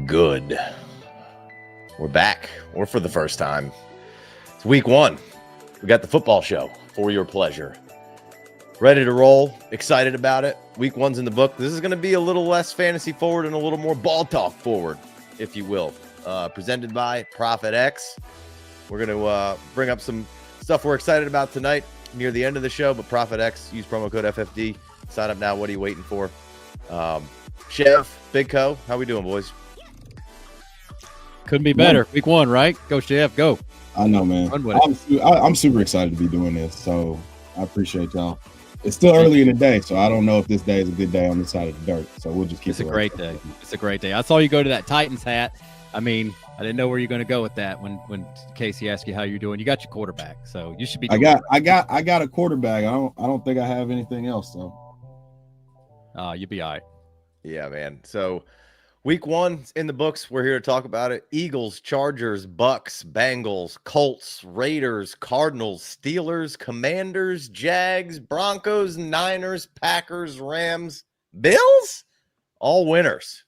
Good. We're back, or for the first time. It's week one. We got the football show for your pleasure. Ready to roll. Excited about it. Week one's in the book. This is going to be a little less fantasy forward and a little more ball talk forward, if you will. Presented by ProfitX. We're going to bring up some stuff we're excited about tonight near the end of the show, but ProfitX, use promo code FFD. Sign up now. What are you waiting for? Chev, Big Co, how we doing, boys? Couldn't be better. Week one, right? Go, Chef. Go. I know, man. I'm super excited to be doing this, so I appreciate y'all. It's still early in the day, so I don't know if this day is a good day on this side of the dirt. So we'll just keep it. It's a great day. It's a great day. I saw you go to that Titans hat. I mean, I didn't know where you're going to go with that when Casey asked you how you're doing. You got your quarterback, so you should be. I got a quarterback. I don't think I have anything else, so. You'll be all right. Yeah, man. So week one in the books. We're here to talk about it. Eagles, Chargers, Bucks, Bengals, Colts, Raiders, Cardinals, Steelers, Commanders, Jags, Broncos, Niners, Packers, Rams, Bills. All winners.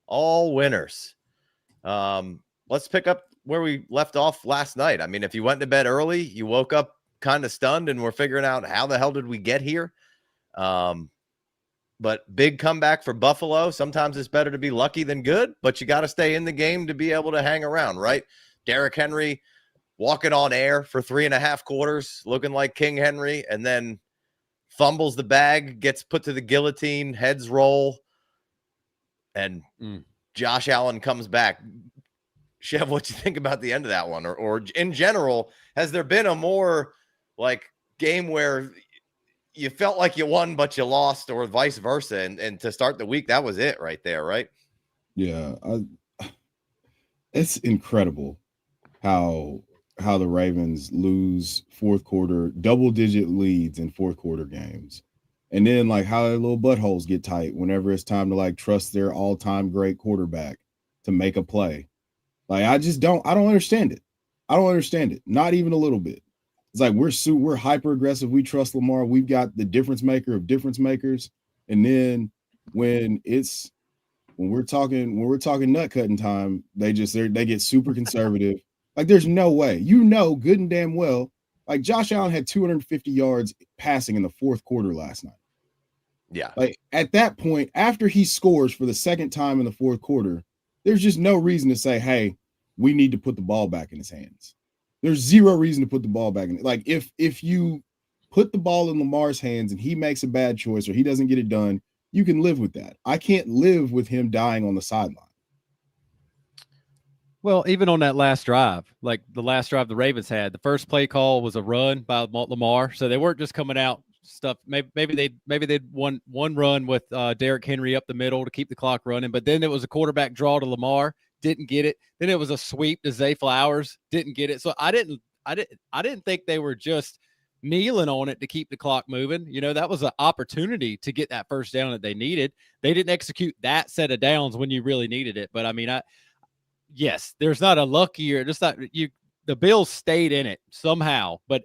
All winners. Let's pick up where we left off last night. I mean, if you went to bed early, you woke up kind of stunned and we're figuring out how the hell did we get here? But big comeback for Buffalo. Sometimes it's better to be lucky than good, but you got to stay in the game to be able to hang around, right? Derrick Henry walking on air for 3.5 quarters, looking like King Henry, and then fumbles the bag, gets put to the guillotine, heads roll, and Josh Allen comes back. Chev, what you think about the end of that one? Or in general, has there been a more like game where you felt like you won, but you lost, or vice versa? And to start the week, that was it right there, right? Yeah. It's incredible how the Ravens lose fourth quarter, double-digit leads in fourth quarter games. And then, like, how their little buttholes get tight whenever it's time to, like, trust their all-time great quarterback to make a play. Like, I don't understand it. I don't understand it. Not even a little bit. It's like we're hyper aggressive. We trust Lamar. We've got the difference maker of difference makers. And then when we're talking nut cutting time, they get super conservative. Like, there's no way. Good and damn well. Like, Josh Allen had 250 yards passing in the fourth quarter last night. Yeah. Like, at that point, after he scores for the second time in the fourth quarter, there's just no reason to say, hey, we need to put the ball back in his hands. There's zero reason to put the ball back in. Like, if you put the ball in Lamar's hands and he makes a bad choice or he doesn't get it done, you can live with that. I can't live with him dying on the sideline. Well, even on that last drive, like the last drive the Ravens had, the first play call was a run by Lamar, so they weren't just coming out stuff. Maybe they'd one run with Derrick Henry up the middle to keep the clock running, but then it was a quarterback draw to Lamar, didn't get it. Then it was a sweep to Zay Flowers, didn't get it. So I didn't think they were just kneeling on it to keep the clock moving. You know, that was an opportunity to get that first down that they needed. They didn't execute that set of downs when you really needed it. But I mean, yes, there's not a luckier, just not the Bills stayed in it somehow, but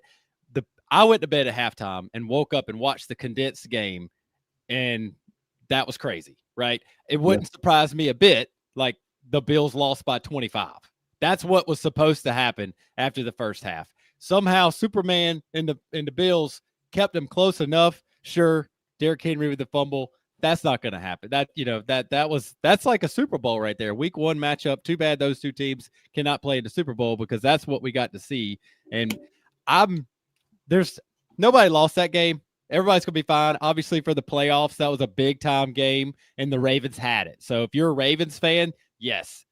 I went to bed at halftime and woke up and watched the condensed game, and that was crazy, right? It wouldn't surprise me a bit, like the Bills lost by 25. That's what was supposed to happen after the first half. Somehow Superman and the Bills kept them close enough. Sure, Derrick Henry with the fumble. That's not going to happen. That's like a Super Bowl right there. Week one matchup. Too bad those two teams cannot play in the Super Bowl because that's what we got to see. And there's nobody lost that game. Everybody's going to be fine. Obviously, for the playoffs, that was a big-time game, and the Ravens had it. So if you're a Ravens fan, yes,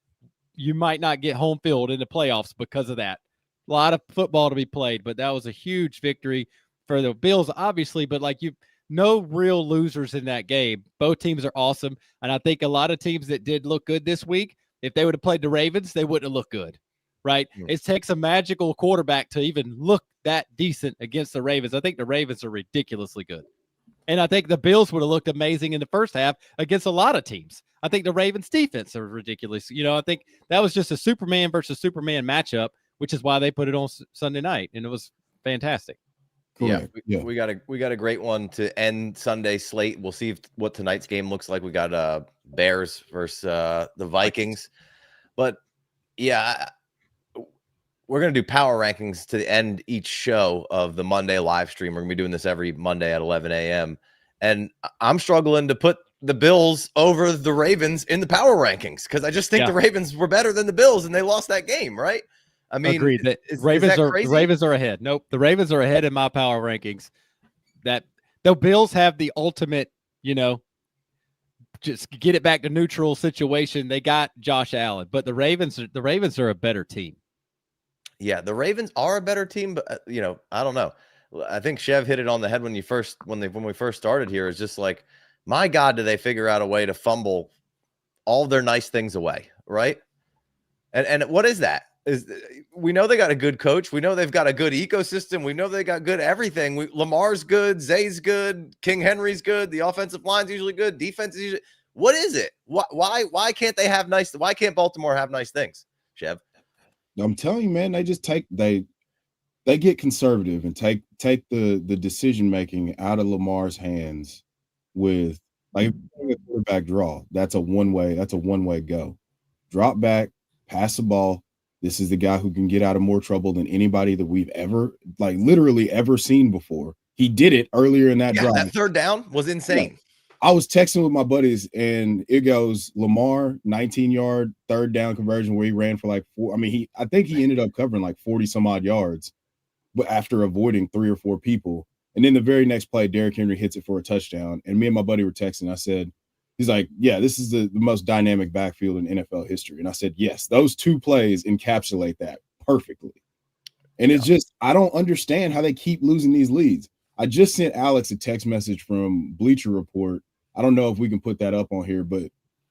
you might not get home field in the playoffs because of that. A lot of football to be played, but that was a huge victory for the Bills, obviously. But, no real losers in that game. Both teams are awesome, and I think a lot of teams that did look good this week, if they would have played the Ravens, they wouldn't have looked good. Right? It takes a magical quarterback to even look that decent against the Ravens. I think the Ravens are ridiculously good. And I think the Bills would have looked amazing in the first half against a lot of teams. I think the Ravens defense are ridiculous. I think that was just a Superman versus Superman matchup, which is why they put it on Sunday night, and it was fantastic. Correct. Yeah. We got a great one to end Sunday slate. We'll see what tonight's game looks like. We got Bears versus the Vikings. But yeah, we're going to do power rankings to end each show of the Monday live stream. We're going to be doing this every Monday at 11 a.m. And I'm struggling to put the Bills over the Ravens in the power rankings because I just think the Ravens were better than the Bills and they lost that game, right? I mean, agreed. The Ravens are ahead. Nope, the Ravens are ahead in my power rankings. That the Bills have the ultimate, just get it back to neutral situation. They got Josh Allen, but the Ravens are a better team. Yeah, the Ravens are a better team, but I don't know. I think Chev hit it on the head when we first started here. Is just like, my God, do they figure out a way to fumble all their nice things away, right? And what is that? We know they got a good coach. We know they've got a good ecosystem. We know they got good everything. Lamar's good. Zay's good. King Henry's good. The offensive line's usually good. Defense is usually. What is it? Why can't they have nice? Why can't Baltimore have nice things, Chev? I'm telling you, man, they just they get conservative and take the decision making out of Lamar's hands with like a quarterback draw. That's a one way go. Drop back, pass the ball. This is the guy who can get out of more trouble than anybody that we've literally ever seen before. He did it earlier in that drive. That third down was insane. Yeah. I was texting with my buddies and it goes Lamar 19-yard third down conversion where he ran for like 4. I mean, I think he ended up covering like 40 some odd yards, but after avoiding 3 or 4 people. And then the very next play, Derrick Henry hits it for a touchdown. And me and my buddy were texting. I said, he's like, yeah, this is the most dynamic backfield in NFL history. And I said, yes, those 2 plays encapsulate that perfectly. And it's just, I don't understand how they keep losing these leads. I just sent Alex a text message from Bleacher Report. I don't know if we can put that up on here, but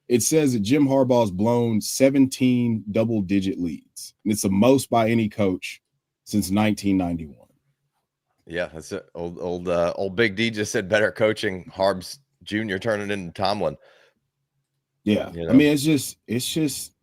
it says that Jim Harbaugh's blown 17 double-digit leads. And it's the most by any coach since 1991. Yeah, that's it. Old Big D just said better coaching. Harbs Jr. turning into Tomlin. Yeah. I mean, it's just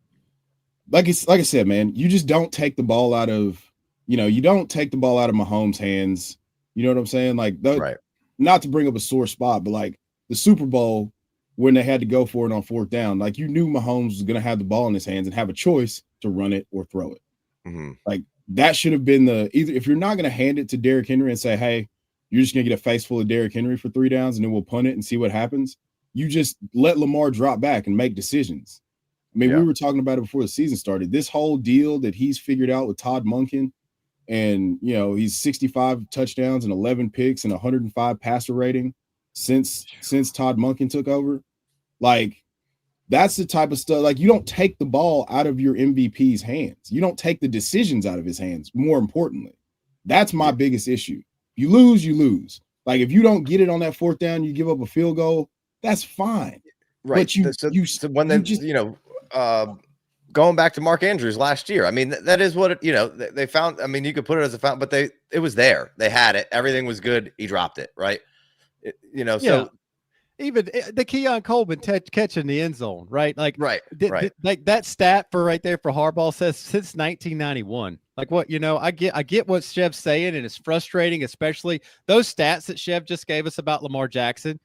like I said, man, you just don't take the ball out of, you don't take the ball out of Mahomes' hands. You know what I'm saying? Like, right. Not to bring up a sore spot, but like the Super Bowl when they had to go for it on 4th down, like you knew Mahomes was going to have the ball in his hands and have a choice to run it or throw it. Mm-hmm. Like that should have been either if you're not going to hand it to Derrick Henry and say, hey, you're just going to get a face full of Derrick Henry for 3 downs and then we'll punt it and see what happens. You just let Lamar drop back and make decisions. I mean, we were talking about it before the season started. This whole deal that he's figured out with Todd Monken and, he's 65 touchdowns and 11 picks and 105 passer rating since Todd Monken took over. Like, that's the type of stuff. Like, you don't take the ball out of your MVP's hands. You don't take the decisions out of his hands. More importantly, that's my biggest issue. You lose, you lose. Like, if you don't get it on that 4th down, you give up a field goal. That's fine. Right. But going back to Mark Andrews last year, I mean, that is what they found. I mean, you could put it as a found, but it was there. They had it. Everything was good. He dropped it. Right. So even the Keon Coleman catching the end zone, right? Like, right. Like that stat for right there for Harbaugh says since 1991. Like what, I get what Chev's saying, and it's frustrating, especially those stats that Chev just gave us about Lamar Jackson.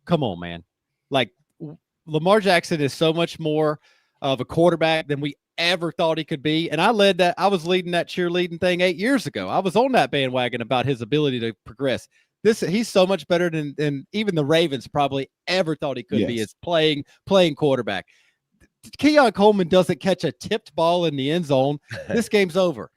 Come on, man. Like, Lamar Jackson is so much more of a quarterback than we ever thought he could be. And I was leading that cheerleading thing 8 years ago. I was on that bandwagon about his ability to progress. He's so much better than even the Ravens probably ever thought he could be as playing quarterback. Keon Coleman doesn't catch a tipped ball in the end zone. This game's over.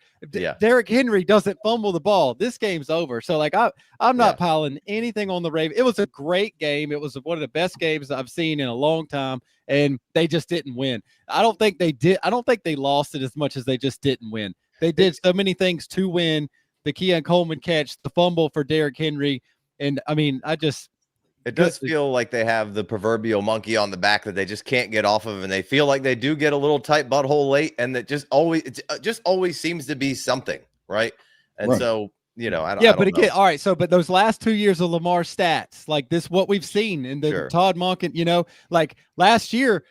Derrick Henry doesn't fumble the ball. This game's over. So, like, I'm not piling anything on the Ravens. It was a great game. It was one of the best games I've seen in a long time, and they just didn't win. I don't think they did. I don't think they lost it as much as they just didn't win. They did so many things to win. The Keon Coleman catch, the fumble for Derrick Henry, and I mean, it does feel like they have the proverbial monkey on the back that they just can't get off of, and they feel like they do get a little tight butthole late, and that it always seems to be something, right? And so, I don't. Yeah, but again, all right. So, but those last 2 years of Lamar stats, like this, what we've seen in the Todd Monken, like last year,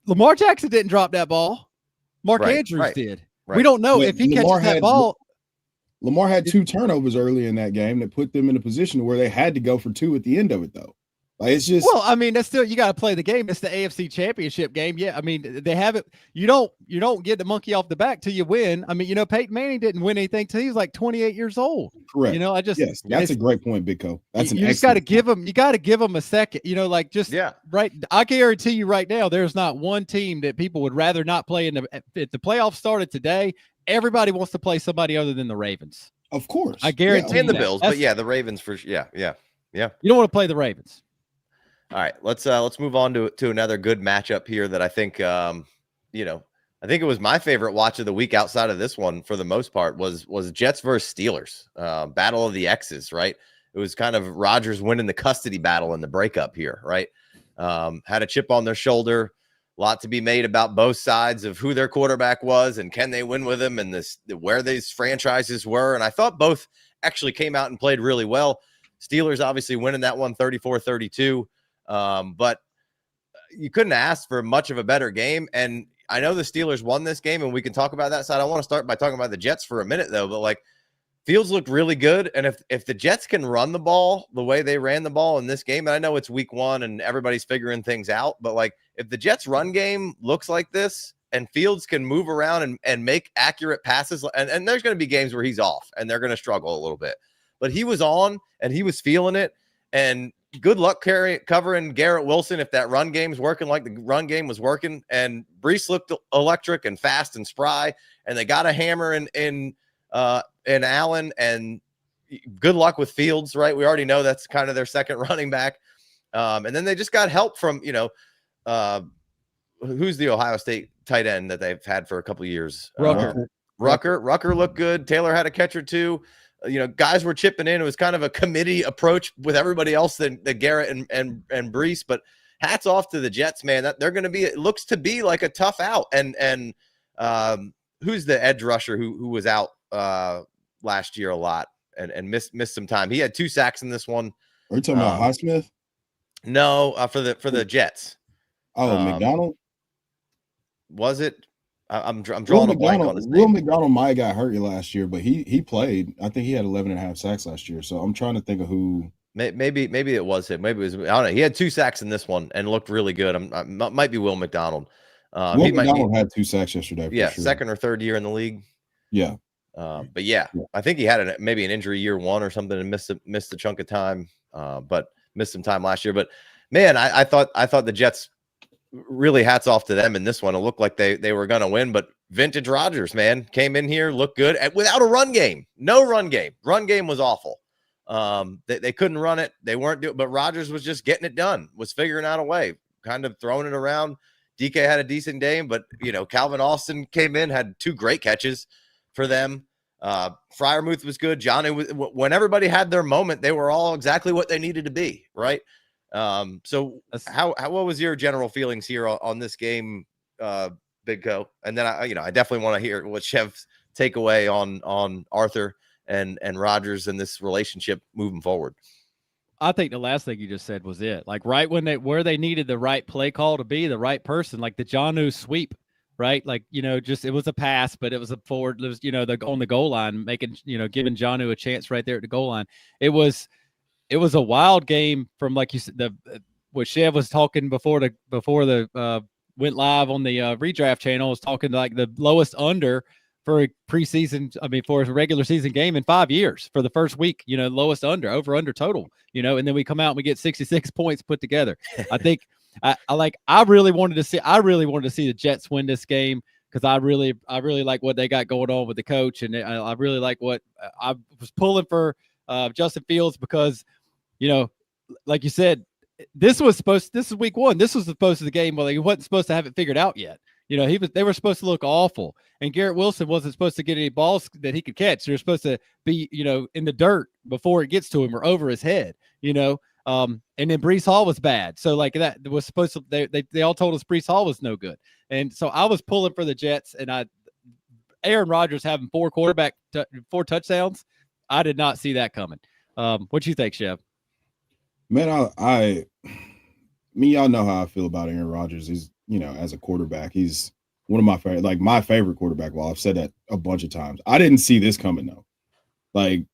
Lamar Jackson didn't drop that ball. Mark Andrews did. Right. We don't know if he catches that ball. Lamar had 2 turnovers early in that game that put them in a position where they had to go for 2 at the end of it, though. Like, it's just, well, I mean, that's still, you got to play the game. It's the AFC Championship game. Yeah, I mean, they have it. You don't get the monkey off the back till you win. I mean, Peyton Manning didn't win anything till he was like 28 years old. correct. Yes, that's a great point, Big Co. That's an you just got to give them. You got to give them a second. Right. I guarantee you right now, there's not one team that people would rather not play in. If the playoffs started today, everybody wants to play somebody other than the Ravens. Of course, I guarantee. And the Bills, but the Ravens for yeah. You don't want to play the Ravens. All right, let's move on to another good matchup here that I think I think it was my favorite watch of the week outside of this one for the most part was Jets versus Steelers, battle of the X's, right? It was kind of Rodgers winning the custody battle in the breakup here, right? Had a chip on their shoulder, a lot to be made about both sides of who their quarterback was and can they win with him and where these franchises were. And I thought both actually came out and played really well. Steelers obviously winning that one 34-32. But you couldn't ask for much of a better game. And I know the Steelers won this game and we can talk about that side. I want to start by talking about the Jets for a minute though, but like Fields looked really good. And if the Jets can run the ball the way they ran the ball in this game, and I know it's week 1 and everybody's figuring things out, but like if the Jets run game looks like this and Fields can move around and make accurate passes, and there's going to be games where he's off and they're going to struggle a little bit, but he was on and he was feeling it. And good luck covering Garrett Wilson if that run game's working like the run game was working. And Brees looked electric and fast and spry, and they got a hammer in Allen. And good luck with Fields, right? We already know that's kind of their second running back. And then they just got help from who's the Ohio State tight end that they've had for a couple of years. Rucker looked good. Taylor had a catch or two. Guys were chipping in. It was kind of a committee approach with everybody else than Garrett and Brees, but hats off to the Jets, man. That they're going to be, it looks to be like a tough out. And who's the edge rusher who was out last year a lot and missed some time. He had 2 sacks in this one. Are you talking about Highsmith? No, for the Jets. McDonald? Was it? I'm drawing a blank on his name. Will McDonald might have got hurt last year, but he played. I think he had 11.5 sacks last year. So I'm trying to think of who. Maybe it was him. Maybe it was. I don't know. He had 2 sacks in this one and looked really good. Might be Will McDonald. Will McDonald had 2 sacks yesterday. Yeah, sure. Second or third year in the league. Yeah. But I think he had maybe an injury year 1 or something and missed a chunk of time. But missed some time last year. But man, I thought the Jets. Really hats off to them in this one. It looked like they were going to win, but vintage Rodgers, man, came in here, looked good without a run game. No run game. Run game was awful. They couldn't run it. They weren't doing, but Rodgers was just getting it done, was figuring out a way, kind of throwing it around. DK had a decent game, but Calvin Austin came in, had 2 great catches for them. Freiermuth was good. Johnny when everybody had their moment, they were all exactly what they needed to be, right? So what was your general feelings here on this game, Big Co? And then I definitely want to hear what Chev's takeaway on Arthur and Rodgers and this relationship moving forward. I think the last thing you just said was it. Like right where they needed the right play call to be the right person, like the Jonnu sweep, right? Like, just, it was a pass, but it was a forward, it was, on the goal line, making, giving Jonnu a chance right there at the goal line. It was a wild game from, like you said, what Chev was talking before the went live on the redraft channel, was talking like the lowest under for a preseason. I mean, for a regular season game in 5 years for the first week, lowest over under total, and then we come out and we get 66 points put together. I think I really wanted to see the Jets win this game, because I really like what they got going on with the coach. And I really like what I was pulling for Justin Fields, because, like you said, this is week 1. This was supposed to be the game where he wasn't supposed to have it figured out yet. They were supposed to look awful, and Garrett Wilson wasn't supposed to get any balls that he could catch. They're supposed to be, in the dirt before it gets to him or over his head, and then Brees Hall was bad. So like that was supposed to, they all told us Brees Hall was no good. And so I was pulling for the Jets, and Aaron Rodgers having 4 touchdowns. I did not see that coming. What you think, Chev? Man, y'all know how I feel about Aaron Rodgers. He's, as a quarterback, he's one of my favorite quarterback. Well, I've said that a bunch of times. I didn't see this coming though. Like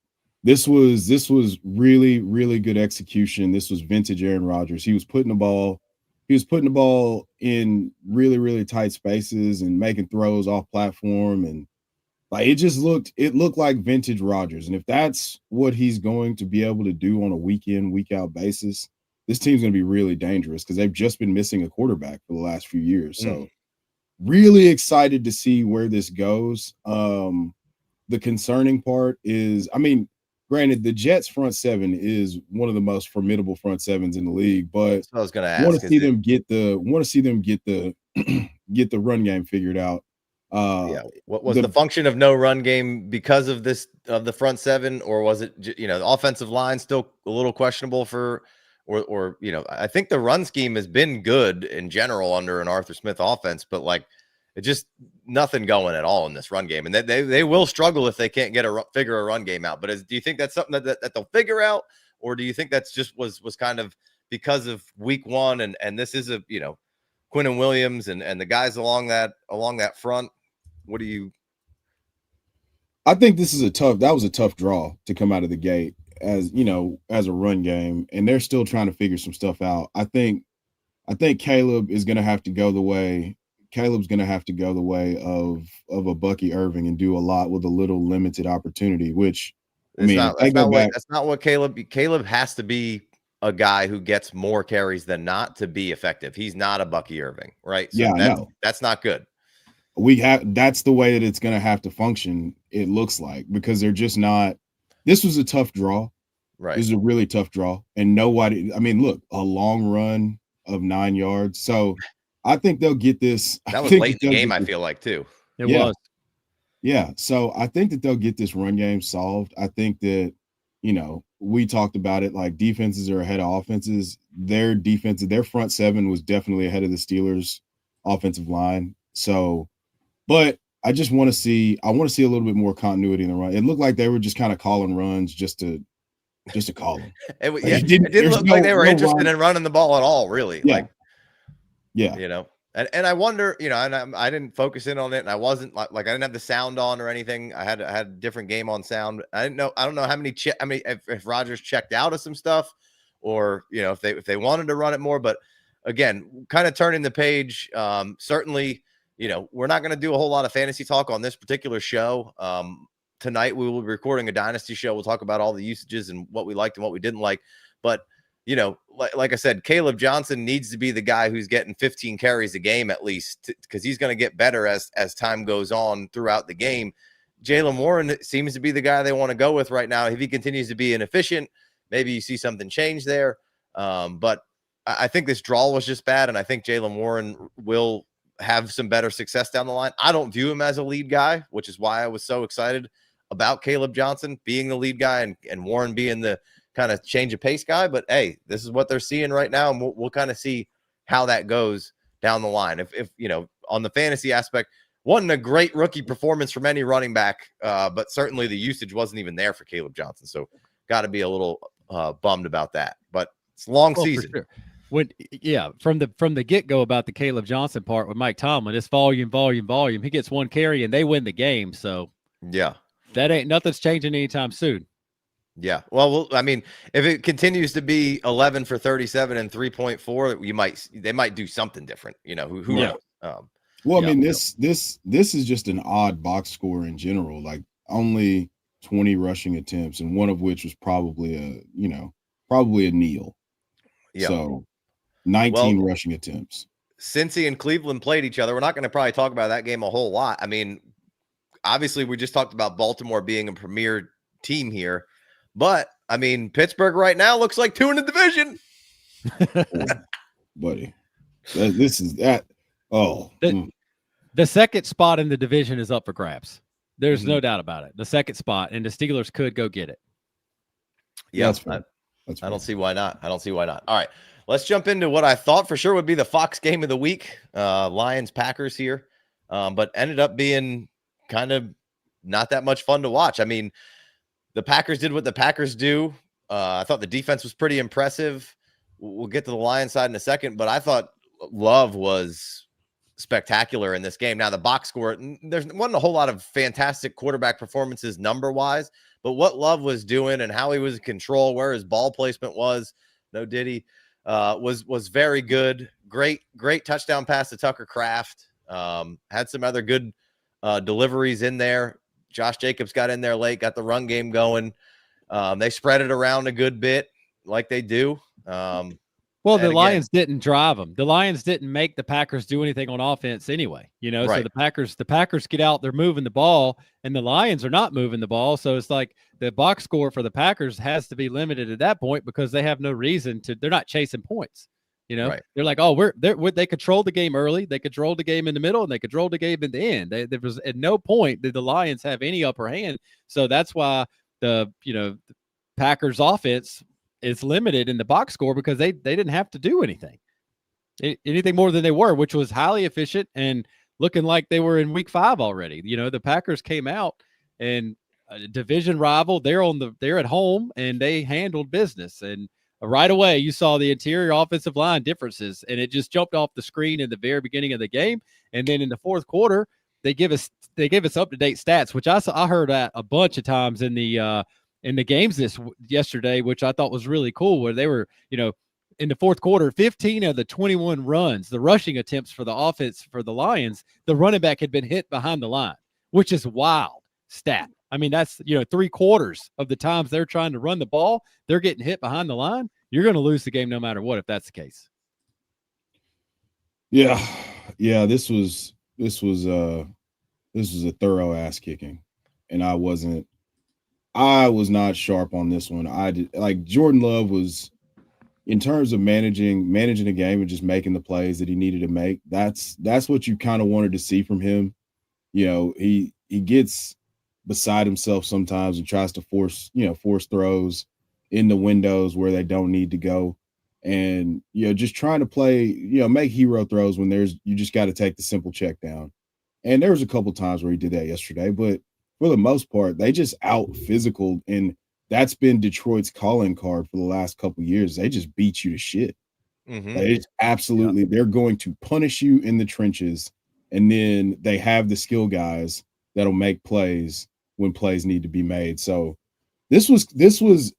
this was really, really good execution. This was vintage Aaron Rodgers. He was putting the ball in really, really tight spaces and making throws off platform. And like it looked like vintage Rodgers. And if that's what he's going to be able to do on a week in, week out basis, this team's going to be really dangerous because they've just been missing a quarterback for the last few years. So really excited to see where this goes. The concerning part is, I mean, granted, the Jets front seven is one of the most formidable front sevens in the league, but I was going to ask. Want to see them get the get the run game figured out. What was the function of no run game because of the front seven, or was it the offensive line still a little questionable for, or I think the run scheme has been good in general under an Arthur Smith offense, but like it just nothing going at all in this run game, and they will struggle if they can't figure a run game out. But do you think that's something that they'll figure out, or do you think that's just was kind of because of week one and this is a Quinnen Williams and the guys along that front? What do you? I think that was a tough draw to come out of the gate as a run game, and they're still trying to figure some stuff out. I think Caleb is going to have to go the way. Caleb's going to have to go the way of a Bucky Irving and do a lot with a little limited opportunity, which that's not what Caleb has to be a guy who gets more carries than not to be effective. He's not a Bucky Irving, right? So that's not good. That's the way that it's going to have to function. It looks like, because they're just not, this was a tough draw. Right. This is a really tough draw. And nobody, I mean, look, a long run of 9 yards. So I think they'll get this. That was late in the game, I feel like, too. It was. Yeah. So I think that they'll get this run game solved. I think that, we talked about it, like defenses are ahead of offenses. Their front seven was definitely ahead of the Steelers' offensive line. So, but I just want to see a little bit more continuity in the run. It looked like they were just kind of calling runs just to call them. It didn't look like they were interested in running the ball at all, really. Yeah. And I wonder, and I didn't focus in on it, and I wasn't like I didn't have the sound on or anything. I had a different game on sound. I don't know how many if Rodgers checked out of some stuff, or if they wanted to run it more. But again, kind of turning the page. Certainly, we're not going to do a whole lot of fantasy talk on this particular show. Tonight we will be recording a Dynasty show. We'll talk about all the usages and what we liked and what we didn't like. But like I said, Caleb Johnson needs to be the guy who's getting 15 carries a game at least, because he's going to get better as time goes on throughout the game. Jaylen Warren seems to be the guy they want to go with right now. If he continues to be inefficient, maybe you see something change there. But I think this draw was just bad, and I think Jaylen Warren will have some better success down the line. I don't view him as a lead guy, which is why I was so excited about Caleb Johnson being the lead guy and Warren being the kind of change of pace guy. But hey, this is what they're seeing right now, and we'll kind of see how that goes down the line. If on the fantasy aspect, wasn't a great rookie performance from any running back, but certainly the usage wasn't even there for Caleb Johnson. So got to be a little bummed about that. But it's a long season. Sure. From the get-go about the Caleb Johnson part with Mike Tomlin, it's volume. He gets one carry and they win the game. So yeah, nothing's changing anytime soon. Yeah. Well, I mean, if it continues to be 11 for 37 and 3.4, they might do something different. Who knows? Well, I mean, this is just an odd box score in general. Like only 20 rushing attempts, and one of which was probably a kneel. Yeah. So 19 rushing attempts. Cincy and Cleveland played each other. We're not going to probably talk about that game a whole lot. I mean, obviously, we just talked about Baltimore being a premier team here. But, I mean, Pittsburgh right now looks like 2 in the division. Buddy, this is that. Oh. The second spot in the division is up for grabs. There's no doubt about it. The second spot, and the Steelers could go get it. Yeah, that's fine. I don't see why not. All right, let's jump into what I thought for sure would be the Fox game of the week. Lions-Packers here, but ended up being kind of not that much fun to watch. I mean, the Packers did what the Packers do. I thought the defense was pretty impressive. We'll get to the Lions side in a second, but I thought Love was spectacular in this game. Now the box score, there wasn't a whole lot of fantastic quarterback performances number wise, but what Love was doing and how he was in control, where his ball placement was, no Diddy, was very good. Great touchdown pass to Tucker Kraft. Had some other good deliveries in there. Josh Jacobs got in there late, got the run game going. They spread it around a good bit like they do. Well, the Lions didn't drive them. The Lions didn't make the Packers do anything on offense anyway, right. So the Packers get out, they're moving the ball, and the Lions are not moving the ball. So it's like the box score for the Packers has to be limited at that point because they have no reason to, they're not chasing points. Right. They're like, oh, they controlled the game early, they controlled the game in the middle, and they controlled the game in the end. There was at no point did the Lions have any upper hand. So that's why the Packers offense is limited in the box score because they didn't have to do anything more than they were, which was highly efficient and looking like they were in week 5 already. The Packers came out and a division rival, they're at home and they handled business. And right away you saw the interior offensive line differences, and it just jumped off the screen in the very beginning of the game. And then in the fourth quarter, they give us up-to-date stats, which I heard that a bunch of times in the games yesterday, which I thought was really cool, where they were, in the fourth quarter, 15 of the 21 runs, the rushing attempts for the offense for the Lions, the running back had been hit behind the line, which is wild stat. I mean, that's, 3/4 of the times they're trying to run the ball, they're getting hit behind the line. You're going to lose the game no matter what, if that's the case. Yeah. This was a thorough ass kicking, and I was not sharp on this one. I did, like, Jordan Love was, in terms of managing the game and just making the plays that he needed to make. That's what you kind of wanted to see from him. He gets beside himself sometimes and tries to force throws in the windows where they don't need to go. And, just trying to play, make hero throws when you just got to take the simple check down. And there was a couple times where he did that yesterday, but for the most part, they just out physical, and that's been Detroit's calling card for the last couple of years. They just beat you to shit. Mm-hmm. They're going to punish you in the trenches, and then they have the skill guys that'll make plays when plays need to be made. So this was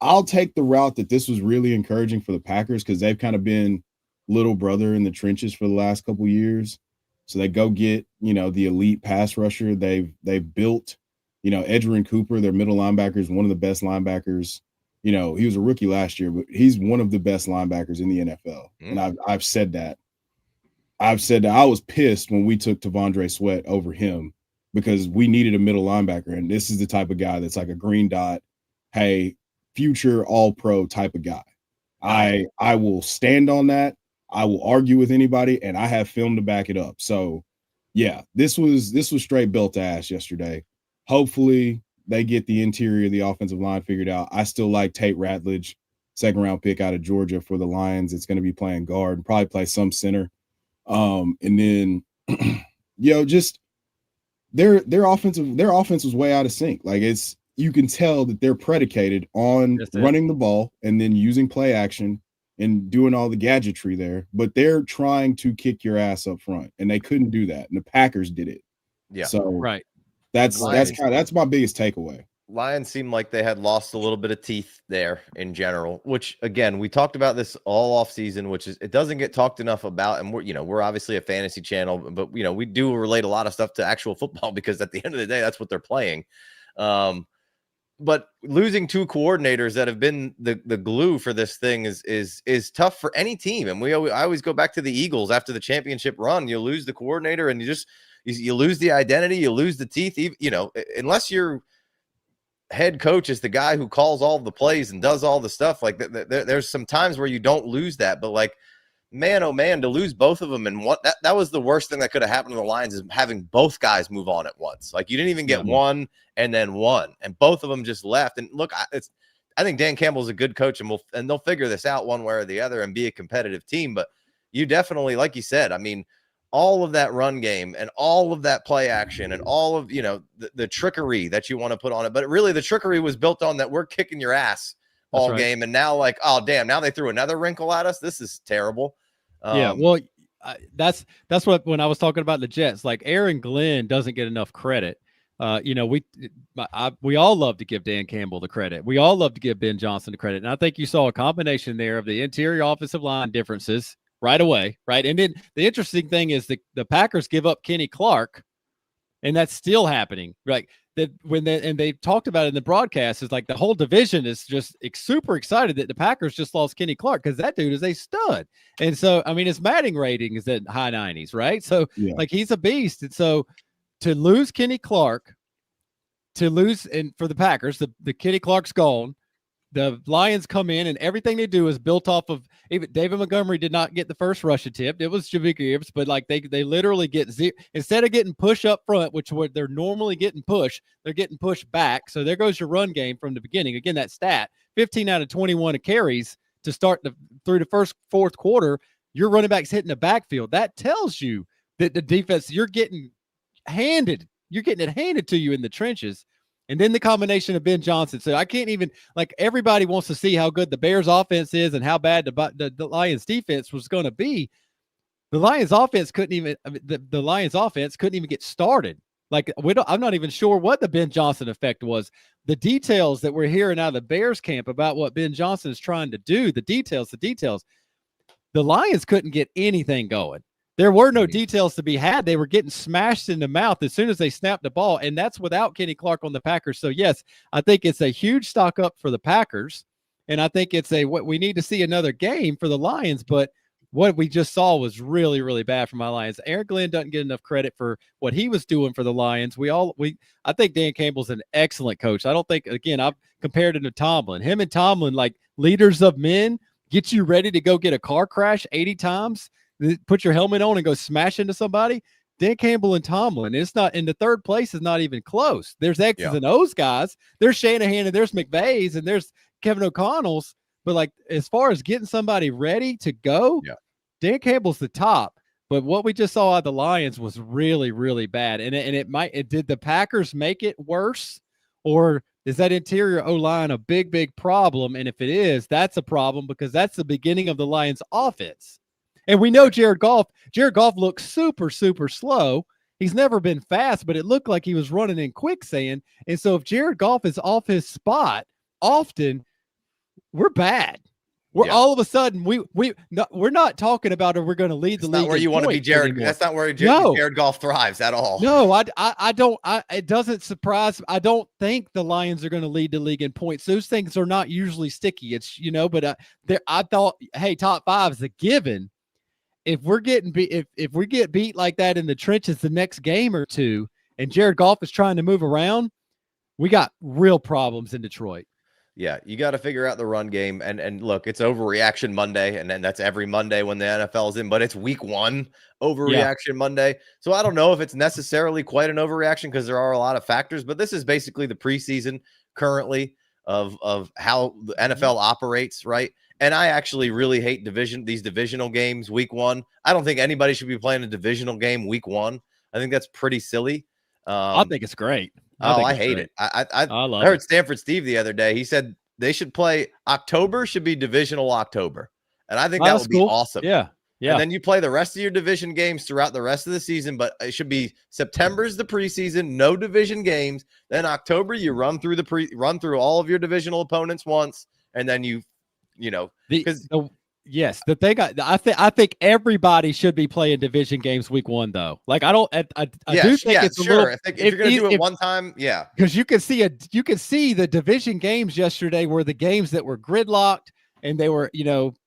I'll take the route that this was really encouraging for the Packers, because they've kind of been little brother in the trenches for the last couple of years. So they go get, the elite pass rusher. They've built, Edgerrin Cooper, their middle linebacker, is one of the best linebackers. He was a rookie last year, but he's one of the best linebackers in the NFL. And I've said that. I was pissed when we took Tavondre Sweat over him, because we needed a middle linebacker. And this is the type of guy that's like a green dot, hey, future all-pro type of guy. I will stand on that. I will argue with anybody, and I have film to back it up. So, yeah, this was straight built ass yesterday. Hopefully, they get the interior of the offensive line figured out. I still like Tate Ratledge, 2nd-round pick out of Georgia for the Lions. It's going to be playing guard and probably play some center. And then, just their offense was way out of sync. Like, you can tell that they're predicated on running the ball and then using play action and doing all the gadgetry there, but they're trying to kick your ass up front, and they couldn't do that. And the Packers did it. Yeah. So right. That's my biggest takeaway. Lions seemed like they had lost a little bit of teeth there in general, which, again, we talked about this all off season, which is, it doesn't get talked enough about. And we're obviously a fantasy channel, but we do relate a lot of stuff to actual football, because at the end of the day, that's what they're playing. But losing 2 coordinators that have been the glue for this thing is tough for any team. And I always go back to the Eagles after the championship run. You lose the coordinator, and you lose the identity, you lose the teeth. Unless your head coach is the guy who calls all the plays and does all the stuff, like there's some times where you don't lose that. But like, man, oh man, to lose both of them, and that was the worst thing that could have happened to the Lions, is having both guys move on at once. Like, you didn't even get one and then one, and both of them just left. And look, I think Dan Campbell's a good coach, and they'll figure this out one way or the other and be a competitive team. But you definitely, like you said, I mean, all of that run game and all of that play action and all of the trickery that you want to put on it, but really the trickery was built on that we're kicking your ass all game. And now, like, oh damn, now they threw another wrinkle at us. This is terrible. Well, that's what, when I was talking about the Jets, like Aaron Glenn doesn't get enough credit. We all love to give Dan Campbell the credit. We all love to give Ben Johnson the credit. And I think you saw a combination there of the interior offensive line differences right away, right? And then the interesting thing is the Packers give up Kenny Clark, and that's still happening. Right? That they talked about it in the broadcast, is like the whole division is just super excited that the Packers just lost Kenny Clark, because that dude is a stud. And so, I mean, his Madden rating is at high 90s, right? So like, he's a beast. And so to lose Kenny Clark, and for the Packers, the Kenny Clark's gone. The Lions come in, and everything they do is built off of, even David Montgomery did not get the first rush attempt. It was Javier Gibbs, but like they literally get instead of getting push up front, which they're normally getting push, they're getting pushed back. So there goes your run game from the beginning. Again, that stat, 15 out of 21 of carries to start through the fourth quarter, your running back's hitting the backfield. That tells you that the defense, you're getting it handed to you in the trenches. And then the combination of Ben Johnson. So I can't even, like, everybody wants to see how good the Bears offense is and how bad the Lions defense was going to be. The Lions offense couldn't even get started. Like, I'm not even sure what the Ben Johnson effect was. The details that we're hearing out of the Bears camp about what Ben Johnson is trying to do, the details, the Lions couldn't get anything going. There were no details to be had. They were getting smashed in the mouth as soon as they snapped the ball, and that's without Kenny Clark on the Packers. So, yes, I think it's a huge stock up for the Packers, and I think it's what we need to see another game for the Lions, but what we just saw was really, really bad for my Lions. Aaron Glenn doesn't get enough credit for what he was doing for the Lions. I think Dan Campbell's an excellent coach. I don't think, again, I've compared him to Tomlin. Him and Tomlin, like leaders of men, get you ready to go get a car crash 80 times, put your helmet on and go smash into somebody. Dan Campbell and Tomlin, it's not in the third place, is not even close. There's X's and O's guys. There's Shanahan and there's McVay's and there's Kevin O'Connell's. But like, as far as getting somebody ready to go, Dan Campbell's the top. But what we just saw out of the Lions was really, really bad. And did the Packers make it worse, or is that interior O-line a big, big problem? And if it is, that's a problem, because that's the beginning of the Lions offense. And we know Jared Goff looks super, super slow. He's never been fast, but it looked like he was running in quicksand. And so if Jared Goff is off his spot often, we're bad. We're all of a sudden, we're not talking about, or we're going to lead the league. Not where you want to be, Jared. Anymore. That's not where Jared Goff thrives at all. No, I don't. It doesn't surprise. I don't think the Lions are going to lead the league in points. Those things are not usually sticky. It's, but I thought, hey, top 5 is a given. If we're getting if we get beat like that in the trenches the next game or two, and Jared Goff is trying to move around, we got real problems in Detroit. Yeah, you got to figure out the run game. And look, it's Overreaction Monday, and then that's every Monday when the NFL is in, but it's week 1 Overreaction Monday. So I don't know if it's necessarily quite an overreaction, because there are a lot of factors, but this is basically the preseason currently of how the NFL operates, right? And I actually really hate these divisional games week 1. I don't think anybody should be playing a divisional game week 1. I think that's pretty silly. I think it's great. I hate it. I heard Stanford Steve the other day. He said they should play October, should be divisional October. And I think that would be awesome. Yeah. And then you play the rest of your division games throughout the rest of the season, but it should be September's the preseason, no division games. Then October, you run through all of your divisional opponents once, and then I think everybody should be playing division games week 1, though. Like, I do think it's sure. If you're going to do it one time, because you can see the division games yesterday were the games that were gridlocked, and they were,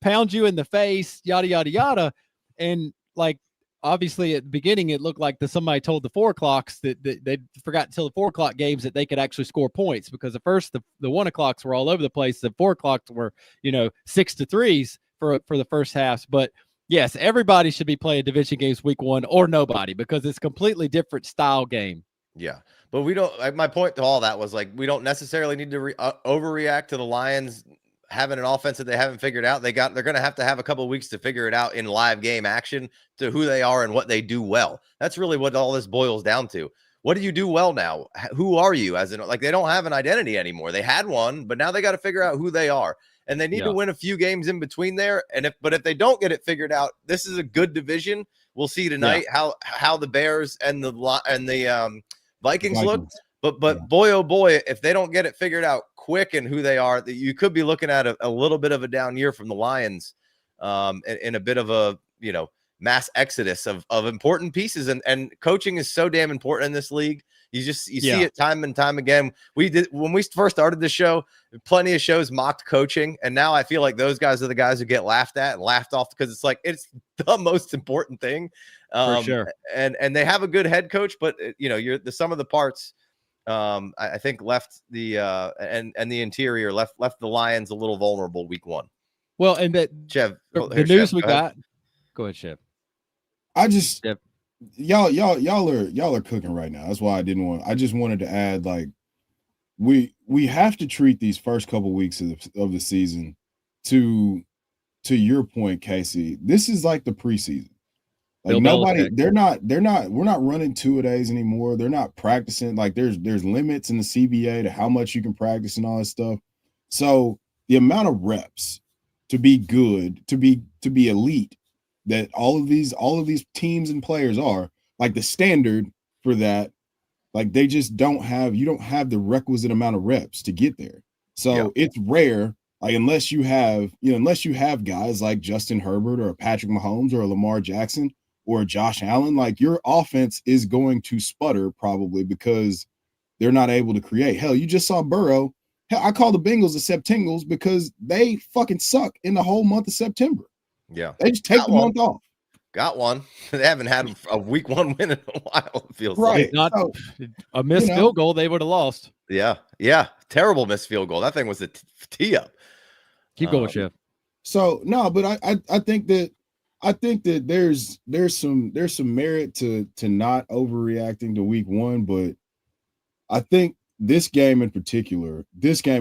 pound you in the face, yada, yada, yada. And like, obviously at the beginning, it looked like somebody told the 4 o'clocks that they forgot to tell the 4 o'clock games that they could actually score points, because at first the 1 o'clocks were all over the place. The 4 o'clocks were, 6-3s for the first halves. But yes, everybody should be playing division games week 1, or nobody, because it's completely different style game. Yeah. But we don't, my point to all that was, like, we don't necessarily need to overreact to the Lions having an offense that they haven't figured out. They're going to have a couple of weeks to figure it out in live game action, to who they are and what they do well. That's really what all this boils down to. What do you do well now? Who are you? They don't have an identity anymore. They had one, but now they got to figure out who they are. and they need to win a few games in between there. And if they don't get it figured out, this is a good division. We'll see tonight how the Bears and the Vikings look. But boy, oh boy, if they don't get it figured out quick and who they are, that you could be looking at a little bit of a down year from the Lions, in a bit of a mass exodus of important pieces. And coaching is so damn important in this league. You see it time and time again. When we first started the show, plenty of shows mocked coaching, and now I feel like those guys are the guys who get laughed at and laughed off because it's like it's the most important thing. For sure. And they have a good head coach, but you're the sum of the parts. I think left the and the interior left the Lions a little vulnerable week 1. Well, and that Chev, the news Chev, we got. Go ahead, Chev. I just y'all are cooking right now. That's why I just wanted to add, like, we have to treat these first couple weeks of the season to your point, Casey. This is like the preseason. Like we're not running 2-a-days anymore. They're not practicing. Like there's limits in the CBA to how much you can practice and all that stuff. So the amount of reps to be good, to be elite, that all of these teams and players are, like, the standard for that, like, they just don't have the requisite amount of reps to get there. So it's rare, like, unless you have guys like Justin Herbert or Patrick Mahomes or a Lamar Jackson or Josh Allen, like, your offense is going to sputter probably because they're not able to create. Hell, you just saw Burrow. Hell, I call the Bengals the Septingles because they fucking suck in the whole month of September. Yeah, they just take the month off. Got one. They haven't had a week 1 win in a while. It feels right. Not a missed field goal, they would have lost. Yeah. Terrible missed field goal. That thing was a tee up. Keep going, Chef. So no, but I think that there's some merit to not overreacting to week 1, but I think this game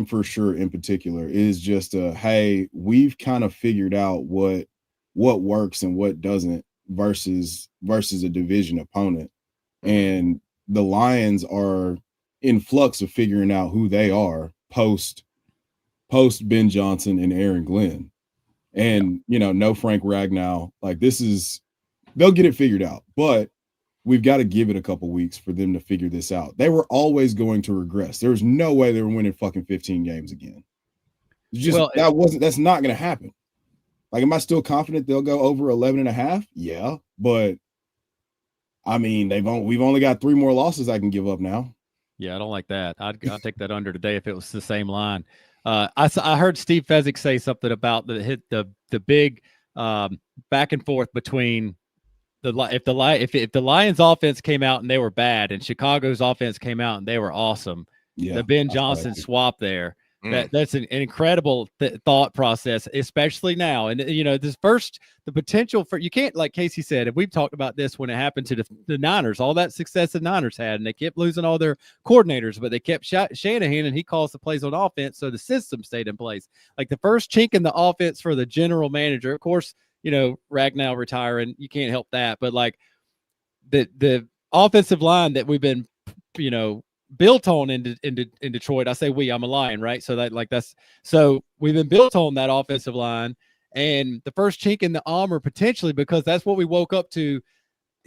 for sure in particular is just hey, we've kind of figured out what works and what doesn't versus a division opponent. And the Lions are in flux of figuring out who they are post Ben Johnson and Aaron Glenn. And, no Frank Ragnow. Like, they'll get it figured out, but we've got to give it a couple weeks for them to figure this out. They were always going to regress. There was no way they were winning fucking 15 games again. It's just, that's not going to happen. Like, am I still confident they'll go over 11.5? Yeah. But I mean, we've only got 3 more losses I can give up now. Yeah. I don't like that. I'd take that under today if it was the same line. I heard Steve Fezzik say something about the big back and forth between if the Lions offense came out and they were bad and Chicago's offense came out and they were awesome. Yeah, the Ben Johnson swap there. That's an incredible thought process, especially now. And the potential for, you can't, like Casey said, and we've talked about this when it happened to the Niners, all that success the Niners had, and they kept losing all their coordinators, but they kept Shanahan, and he calls the plays on offense, so the system stayed in place. Like, the first chink in the offense for the general manager, of course, Ragnow retiring, you can't help that, but like the offensive line that we've been, built on in Detroit. I say I'm a Lion, right? So we've been built on that offensive line, and the first chink in the armor potentially, because that's what we woke up to.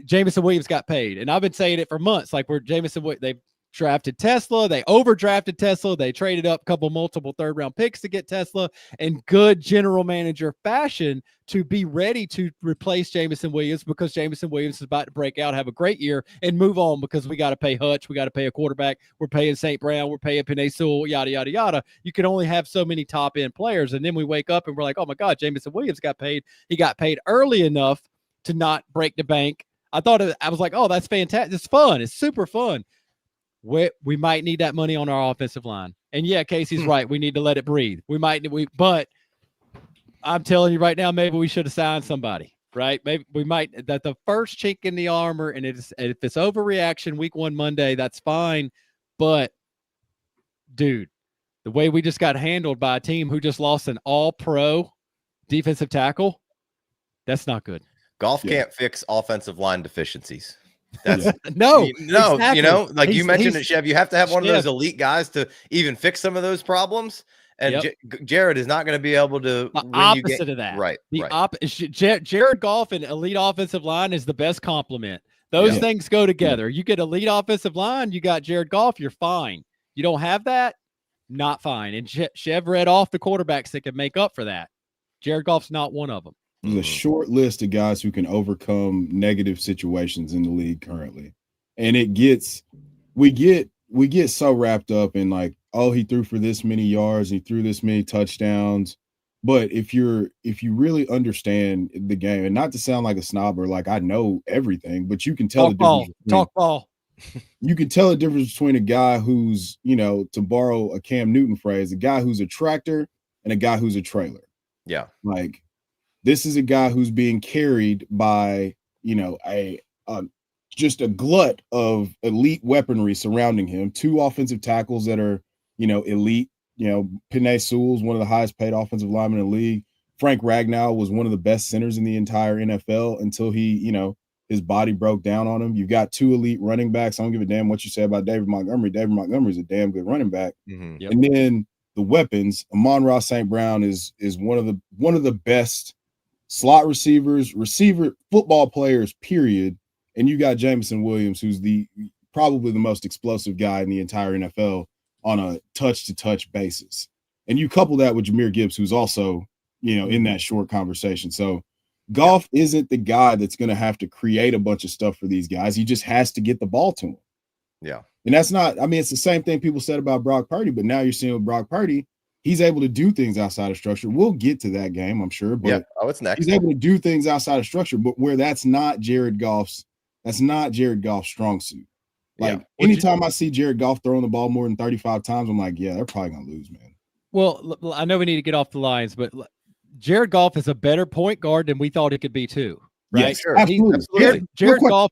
Jameson Williams got paid, and I've been saying it for months. Like, they drafted Tesla, they overdrafted Tesla, they traded up multiple 3rd-round picks to get Tesla in good general manager fashion to be ready to replace Jameson Williams, because Jameson Williams is about to break out, have a great year, and move on, because we got to pay Hutch, we got to pay a quarterback, we're paying St. Brown, we're paying Penei Sewell, yada, yada, yada. You can only have so many top-end players, and then we wake up and we're like, oh my God, Jameson Williams got paid. He got paid early enough to not break the bank. I was like, oh, that's fantastic. It's fun. It's super fun. We might need that money on our offensive line. And yeah, Casey's right. We need to let it breathe. But I'm telling you right now, maybe we should have signed somebody, right? Maybe we might, that the first chink in the armor, and if it's overreaction week 1 Monday, that's fine. But dude, the way we just got handled by a team who just lost an all-pro defensive tackle, that's not good. Golf can't fix offensive line deficiencies. That's no, exactly. You mentioned it, Chev. You have to have one of those elite guys to even fix some of those problems. And Yep. Jared is not going to be able to The win opposite of that. Right. The right. Jared Goff and elite offensive line is the best compliment. Those Yeah. things go together. You get elite offensive line, you got Jared Goff, you're fine. You don't have that, not fine. And Chev read off the quarterbacks that can make up for that. Jared Goff's not one of them. There's a short list of guys who can overcome negative situations in the league currently. And we get so wrapped up in like, oh, he threw for this many yards, he threw this many touchdowns. But if you really understand the game, and not to sound like a snob or like I know everything, but you can tell the difference. Talk ball. You can tell the difference between a guy who's, to borrow a Cam Newton phrase, a guy who's a tractor and a guy who's a trailer. Yeah. Like, this is a guy who's being carried by, just a glut of elite weaponry surrounding him. 2 offensive tackles that are, elite. Penei Sewell's one of the highest paid offensive linemen in the league. Frank Ragnow was one of the best centers in the entire NFL until he, his body broke down on him. You've got 2 elite running backs. I don't give a damn what you say about David Montgomery. David Montgomery is a damn good running back. Mm-hmm. Yep. And then the weapons, Amon-Ra St. Brown is one of the best slot receivers, football players, period. And you got Jameson Williams, who's probably the most explosive guy in the entire NFL on a touch-to-touch basis. And you couple that with Jahmyr Gibbs, who's also, in that short conversation. So Goff isn't the guy that's going to have to create a bunch of stuff for these guys. He just has to get the ball to them. Yeah. And that's not, it's the same thing people said about Brock Purdy, but now you're seeing with Brock Purdy, he's able to do things outside of structure. We'll get to that game, I'm sure. But it's next. He's able to do things outside of structure, but where that's not Jared Goff's strong suit. Like, anytime I see Jared Goff throwing the ball more than 35 times, I'm like, yeah, they're probably going to lose, man. Well, I know we need to get off the Lions, but Jared Goff is a better point guard than we thought he could be too, right? Yes, sure. Absolutely. Jared Goff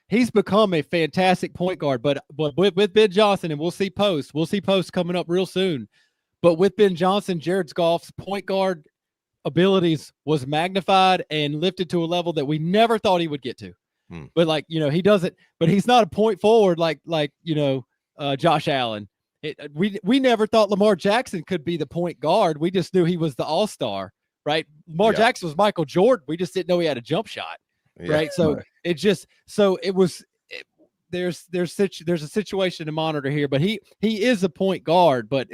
he's become a fantastic point guard, but with Ben Johnson, and we'll see post coming up real soon. But with Ben Johnson, Jared Goff's point guard abilities was magnified and lifted to a level that we never thought he would get to. But he doesn't. But he's not a point forward like Josh Allen. We never thought Lamar Jackson could be the point guard. We just knew he was the all-star, right? Lamar Jackson was Michael Jordan. We just didn't know he had a jump shot, right? So there's a situation to monitor here. But he is a point guard. But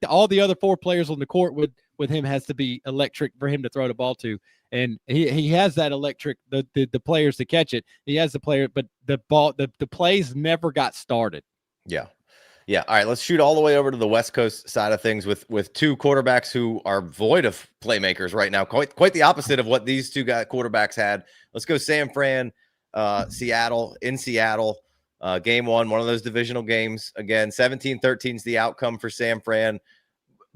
all the other 4 players on the court with him has to be electric for him to throw the ball to. And he has that electric, the players to catch it. He has the player, but the plays never got started. Yeah. Yeah. All right. Let's shoot all the way over to the West Coast side of things with 2 quarterbacks who are void of playmakers right now. Quite the opposite of what these 2 quarterbacks had. Let's go San Fran, Seattle, in Seattle. Game 1 of those divisional games. Again, 17-13 is the outcome for San Fran.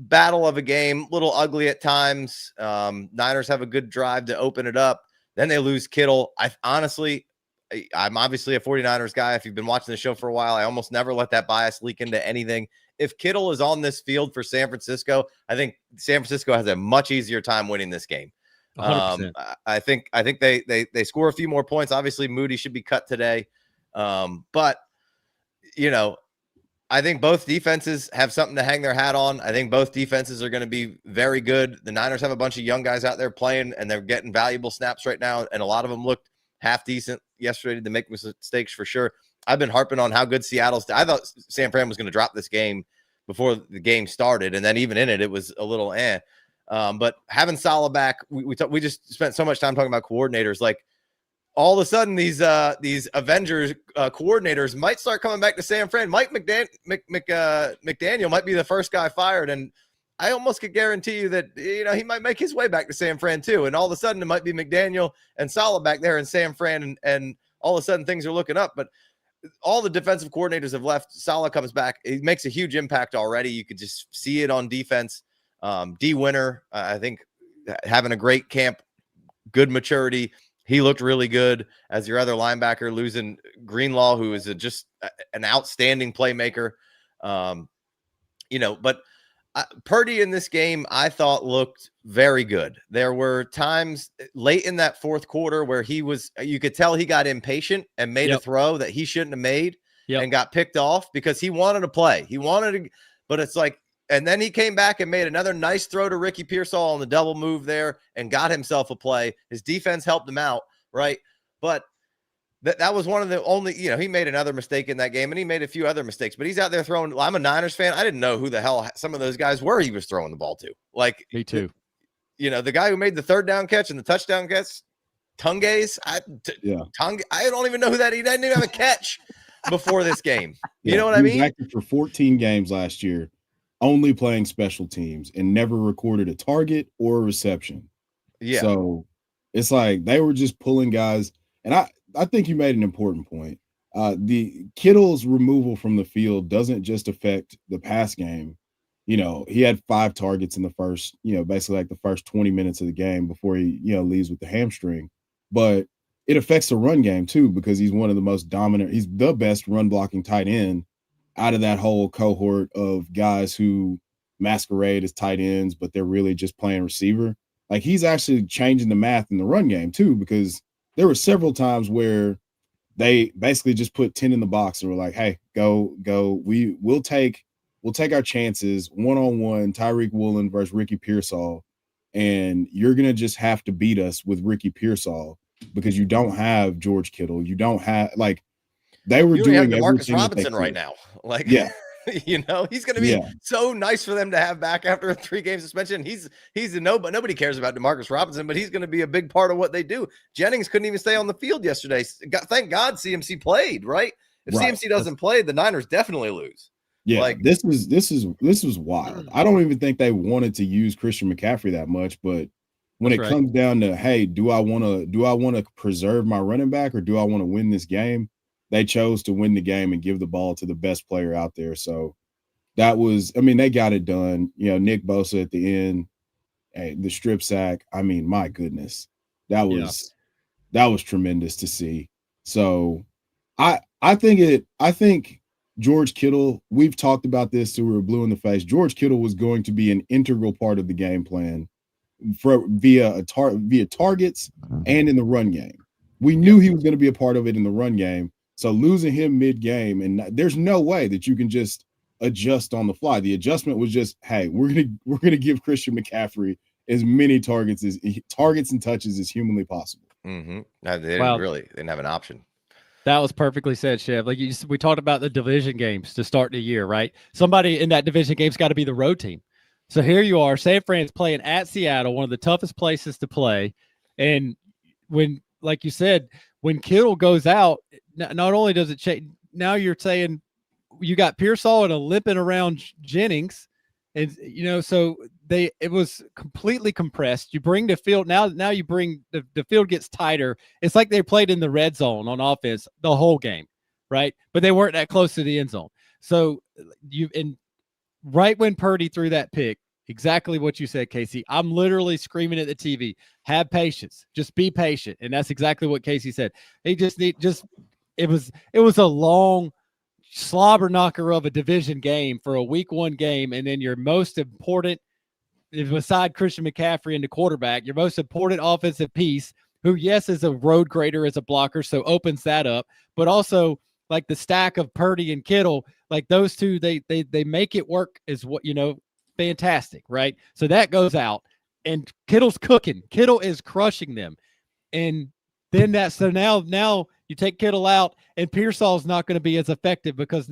Battle of a game, little ugly at times. Niners have a good drive to open it up. Then they lose Kittle. I'm obviously a 49ers guy. If you've been watching the show for a while, I almost never let that bias leak into anything. If Kittle is on this field for San Francisco, I think San Francisco has a much easier time winning this game. 100%. I think they score a few more points. Obviously, Moody should be cut today. But I think both defenses have something to hang their hat on. I think both defenses are going to be very good. The Niners have a bunch of young guys out there playing, and they're getting valuable snaps right now. And a lot of them looked half decent yesterday to make mistakes for sure. I've been harping on how good Seattle's. I thought San Fran was going to drop this game before the game started. And then even in it, it was a little but having Salah back, we just spent so much time talking about coordinators. Like, all of a sudden, these Avengers coordinators might start coming back to San Fran. Mike McDaniel might be the first guy fired, and I almost could guarantee you that he might make his way back to San Fran too. And all of a sudden, it might be McDaniel and Salah back there in San Fran, and all of a sudden things are looking up. But all the defensive coordinators have left. Salah comes back. He makes a huge impact already. You could just see it on defense. D Winner, I think, having a great camp, good maturity. He looked really good as your other linebacker, losing Greenlaw, who is just an outstanding playmaker. But Purdy in this game, I thought looked very good. There were times late in that 4th quarter where you could tell he got impatient and made a throw that he shouldn't have made and got picked off because he wanted to play. But it's like, And then he came back and made another nice throw to Ricky Pearsall on the double move there and got himself a play. His defense helped him out, right? But that was one of the only, he made another mistake in that game, and he made a few other mistakes, but he's out there throwing. I'm a Niners fan. I didn't know who the hell some of those guys were he was throwing the ball to. Like, me too. The guy who made the third down catch and the touchdown catch, Tungays. I don't even know who that. He didn't even have a catch before this game. You know what I mean? He was active for 14 games last year, only playing special teams, and never recorded a target or a reception. Yeah. So it's like they were just pulling guys. And I think you made an important point. The Kittle's removal from the field doesn't just affect the pass game. He had 5 targets in the first, basically like the first 20 minutes of the game before he, leaves with the hamstring. But it affects the run game too, because he's one of the most dominant. He's the best run blocking tight end out of that whole cohort of guys who masquerade as tight ends, but they're really just playing receiver. Like, he's actually changing the math in the run game too, because there were several times where they basically just put 10 in the box and were like, hey, go. We'll take our chances one-on-one, Tyreek Woolen versus Ricky Pearsall. And you're going to just have to beat us with Ricky Pearsall because you don't have George Kittle. You don't have, like, they were doing Demarcus Robinson right now. Like, yeah. He's going to be so nice for them to have back after a 3-game suspension. Nobody cares about Demarcus Robinson, but he's going to be a big part of what they do. Jennings couldn't even stay on the field yesterday. Thank God CMC played, right? If CMC doesn't play, the Niners definitely lose. Yeah, like, this was wild. I don't even think they wanted to use Christian McCaffrey that much, but when it comes down to, hey, do I want to preserve my running back or do I want to win this game? They chose to win the game and give the ball to the best player out there. So that was, they got it done. Nick Bosa at the end, the strip sack. My goodness, that was tremendous to see. So I think George Kittle, we've talked about this till we were blue in the face. George Kittle was going to be an integral part of the game plan via targets and in the run game. We knew he was going to be a part of it in the run game. So losing him mid-game, and there's no way that you can just adjust on the fly. The adjustment was just, hey, we're gonna give Christian McCaffrey as many targets and touches as humanly possible. Mm-hmm. They didn't have an option. That was perfectly said, Chev. Like, we talked about the division games to start the year, right? Somebody in that division game's got to be the road team. So here you are, San Fran's playing at Seattle, one of the toughest places to play. And when, like you said, when Kittle goes out, not only does it change, now you're saying you got Pearsall and a limping around Jennings, and so it was completely compressed. You bring the field now you bring the field gets tighter. It's like they played in the red zone on offense the whole game, right? But they weren't that close to the end zone. So right when Purdy threw that pick, exactly what you said, Casey. I'm literally screaming at the TV, have patience, just be patient. And that's exactly what Casey said. It was a long slobber knocker of a division game for a week 1 game. And then your most important, beside Christian McCaffrey and the quarterback, your most important offensive piece, who, yes, is a road grader as a blocker, so opens that up, but also like the stack of Purdy and Kittle, like those two, they make it work is what, fantastic, right? So that goes out, and Kittle's cooking. Kittle is crushing them. And then now you take Kittle out, and Pearsall's not going to be as effective because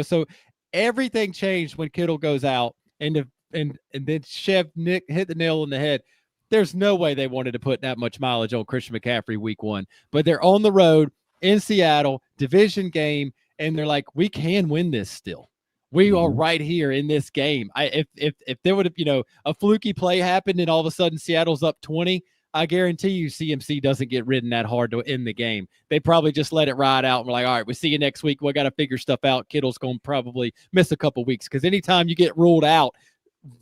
so everything changed when Kittle goes out, and then Nick hit the nail on the head. There's no way they wanted to put that much mileage on Christian McCaffrey week 1, but they're on the road in Seattle, division game, and they're like, we can win this still. We are right here in this game. If there would have, a fluky play happened and all of a sudden Seattle's up 20, I guarantee you CMC doesn't get ridden that hard to end the game. They probably just let it ride out and we're like, all right, we'll see you next week. We got to figure stuff out. Kittle's going to probably miss a couple weeks, because anytime you get ruled out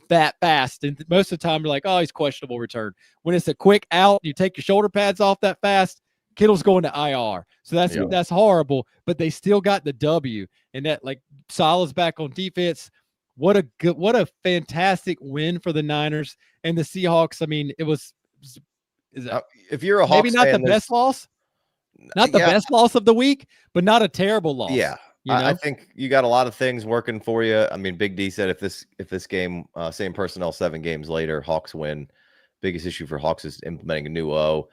that fast, and most of the time you're like, oh, he's questionable return. When it's a quick out, you take your shoulder pads off that fast, Kittle's going to IR. So that's horrible, but they still got the W. And that, like, Salah's back on defense. What a fantastic win for the Niners and the Seahawks. I mean, if you're a Hawks maybe not fan, the best loss, not the best loss of the week, but not a terrible loss. Yeah. You know, I think you got a lot of things working for you. I mean, Big D said if this game, same personnel 7 games later, Hawks win. Biggest issue for Hawks is implementing a new O.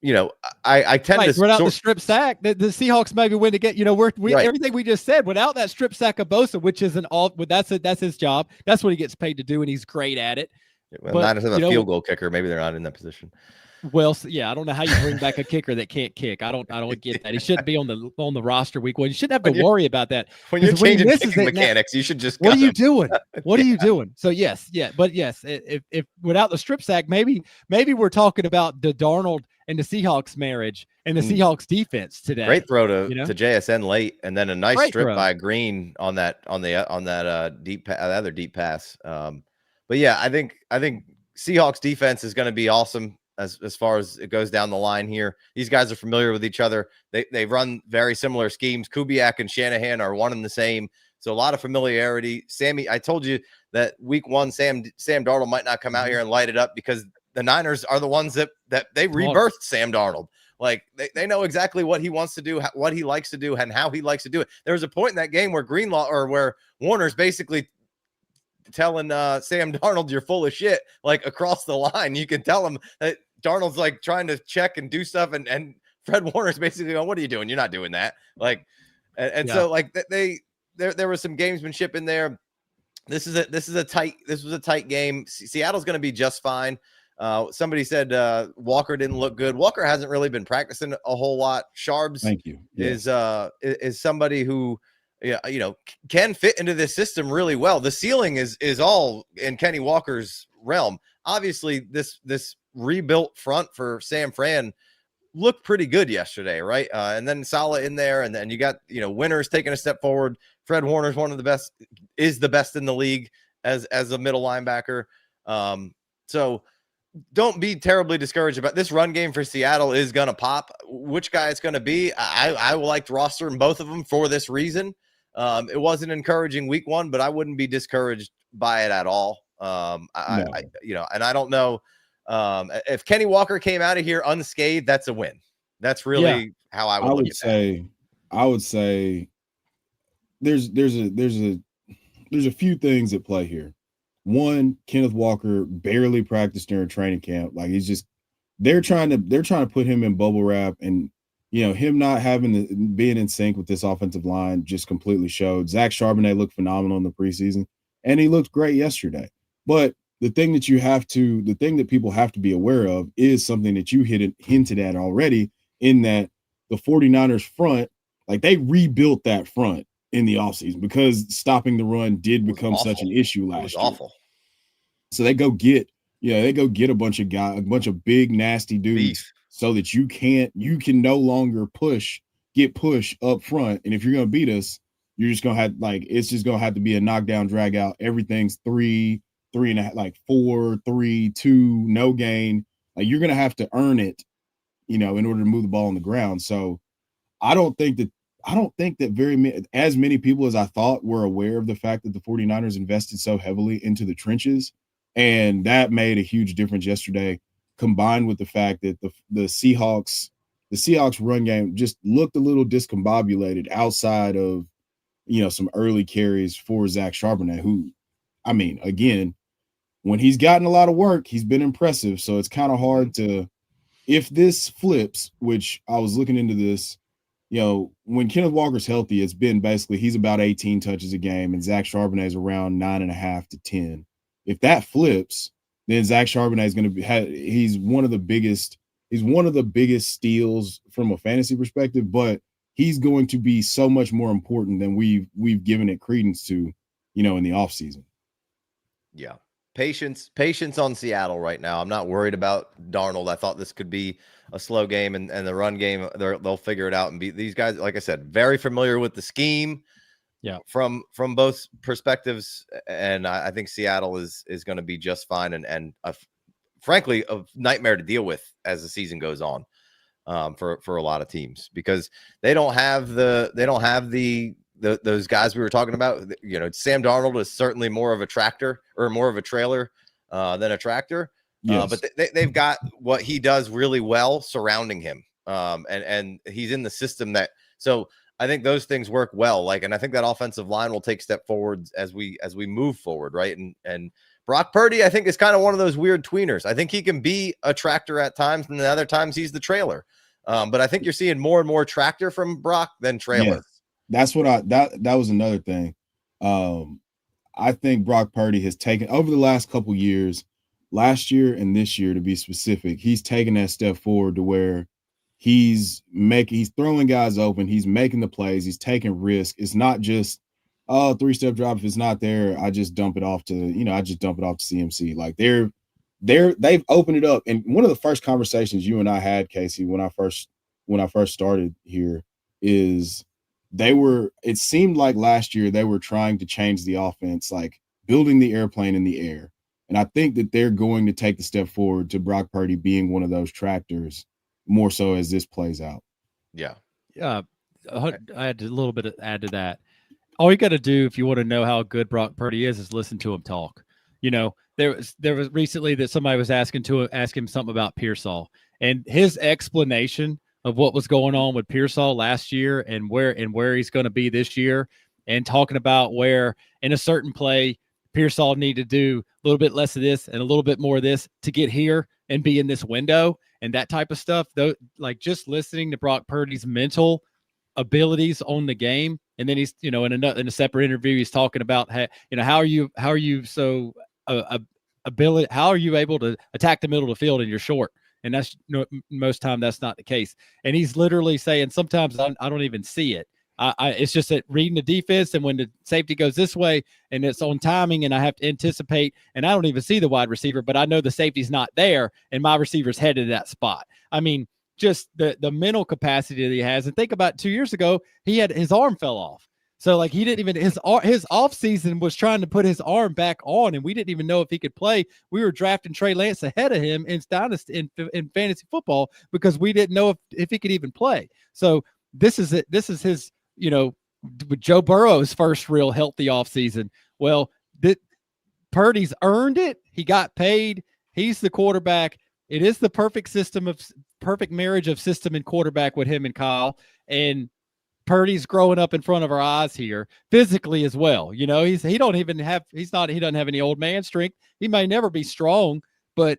You know, I tend to without the strip sack, the Seahawks maybe win to get. You know, Right. everything we just said without that strip sack of Bosa, which is that's his job. That's what he gets paid to do, and he's great at it. Well, But, not as a you know, field goal kicker. Maybe they're not in that position. Well, yeah, I don't know how you bring back a kicker that can't kick. I don't get that. He shouldn't be on the roster week one. You shouldn't have to worry about that. When you're 'Cause when he changing misses kicking it, mechanics, you should just what cut are you him. doing? What are Yeah. you doing? So yes, if without the strip sack, maybe we're talking about the Darnold and the Seahawks marriage and the Seahawks defense today. Great throw to you know? to JSN late, and then a nice Great strip throw. by Green on that deep other deep pass. But yeah, I think Seahawks defense is going to be awesome as far as it goes down the line here. These guys are familiar with each other. They run very similar schemes. Kubiak and Shanahan are one and the same. So a lot of familiarity. Sammy, I told you that week one, Sam Darnold might not come out here and light it up because the Niners are the ones that they rebirthed Sam Darnold. Like they know exactly what he wants to do, what he likes to do, and how he likes to do it. There was a point in that game where where Warner's basically telling Sam Darnold, "You're full of shit," like across the line. You can tell him that Darnold's like trying to check and do stuff, and Fred Warner's basically going, "What are you doing? You're not doing that." Like, so like there was some gamesmanship in there. This was a tight game. Seattle's going to be just fine. Somebody said Walker didn't look good. Walker hasn't really been practicing a whole lot. Sharbs, Thank you. Yes. is somebody who can fit into this system really well. The ceiling is all in Kenny Walker's realm. Obviously, this rebuilt front for San Fran looked pretty good yesterday, right? And then Saleh in there, and then you got Winters taking a step forward. Fred Warner's is the best in the league as a middle linebacker. So don't be terribly discouraged about this run game for Seattle is going to pop. Which guy it's going to be, I will like to roster in both of them for this reason. It was an encouraging week one, but I wouldn't be discouraged by it at all. And I don't know if Kenny Walker came out of here unscathed, that's a win. That's really how I would say. I would say there's a few things at play here. One, Kenneth Walker barely practiced during training camp. Like they're trying to put him in bubble wrap, and him not being in sync with this offensive line just completely showed. Zach Charbonnet looked phenomenal in the preseason, and he looked great yesterday. But the thing that people have to be aware of is something that you hinted at already, in that the 49ers front, like they rebuilt that front in the offseason because stopping the run did become such an issue last year. Awful. So they go get a bunch of big nasty dudes so that you can no longer get push up front. And if you're gonna beat us, you're just gonna have it's just gonna have to be a knockdown, drag out. Everything's 3.5, like 4, 3, 2, no gain. Like you're gonna have to earn it, in order to move the ball on the ground. So I don't think that as many people as I thought were aware of the fact that the 49ers invested so heavily into the trenches, and that made a huge difference yesterday, combined with the fact that the Seahawks run game just looked a little discombobulated outside of some early carries for Zach Charbonnet, who, I mean, again, when he's gotten a lot of work, he's been impressive. So it's kind of hard to, if this flips, which I was looking into this, when Kenneth Walker's healthy, it's been basically he's about 18 touches a game, and Zach Charbonnet is around 9.5 to 10. If that flips, then Zach Charbonnet is going to be he's one of the biggest steals from a fantasy perspective, but he's going to be so much more important than we've given it credence to, in the offseason. Yeah. Patience on Seattle right now. I'm not worried about Darnold. I thought this could be a slow game, and the run game, they'll figure it out and beat these guys. Like I said, very familiar with the scheme. Yeah. From both perspectives. And I think Seattle is going to be just fine. And frankly, a nightmare to deal with as the season goes on for a lot of teams, because they don't have those guys we were talking about. Sam Darnold is certainly more of a tractor or more of a trailer than a tractor. Yes. But they've got what he does really well surrounding him. And he's in the system so I think those things work well. And I think that offensive line will take step forwards as we move forward, right? And Brock Purdy, I think, is kind of one of those weird tweeners. I think he can be a tractor at times, and the other times he's the trailer. But I think you're seeing more and more tractor from Brock than trailer. Yes, that's what that was another thing. I think Brock Purdy has taken over the last couple years, last year and this year to be specific, he's taken that step forward to where he's throwing guys open, he's making the plays, he's taking risk. It's not just, oh, 3-step drop. If it's not there, I just dump it off to CMC. Like they've opened it up. And one of the first conversations you and I had, Casey, when I first started here, is it seemed like last year they were trying to change the offense, like building the airplane in the air. And I think that they're going to take the step forward to Brock Purdy being one of those tractors more so as this plays out. Yeah. I had a little bit to add to that. All you got to do if you want to know how good Brock Purdy is listen to him talk. There was recently that somebody was ask him something about Pearsall, and his explanation of what was going on with Pearsall last year and where he's going to be this year, and talking about where in a certain play Pearsall need to do a little bit less of this and a little bit more of this to get here and be in this window and that type of stuff. Though, like just listening to Brock Purdy's mental abilities on the game, and then he's in a separate interview he's talking about how are you so how are you able to attack the middle of the field and you're short. And that's most time that's not the case. And he's literally saying sometimes I don't even see it. It's just that reading the defense, and when the safety goes this way and it's on timing and I have to anticipate, and I don't even see the wide receiver, but I know the safety's not there and my receiver's headed to that spot. I mean, just the mental capacity that he has. And think about 2 years ago, his arm fell off. So like he didn't even, his off season was trying to put his arm back on, and we didn't even know if he could play. We were drafting Trey Lance ahead of him in Dynasty in fantasy football because we didn't know if he could even play. So this is it. This is his, with Joe Burrow's first real healthy off season. Well, Purdy's earned it. He got paid. He's the quarterback. It is the perfect marriage of system and quarterback with him and Kyle. And Purdy's growing up in front of our eyes here physically as well. He doesn't have any old man strength. He may never be strong, but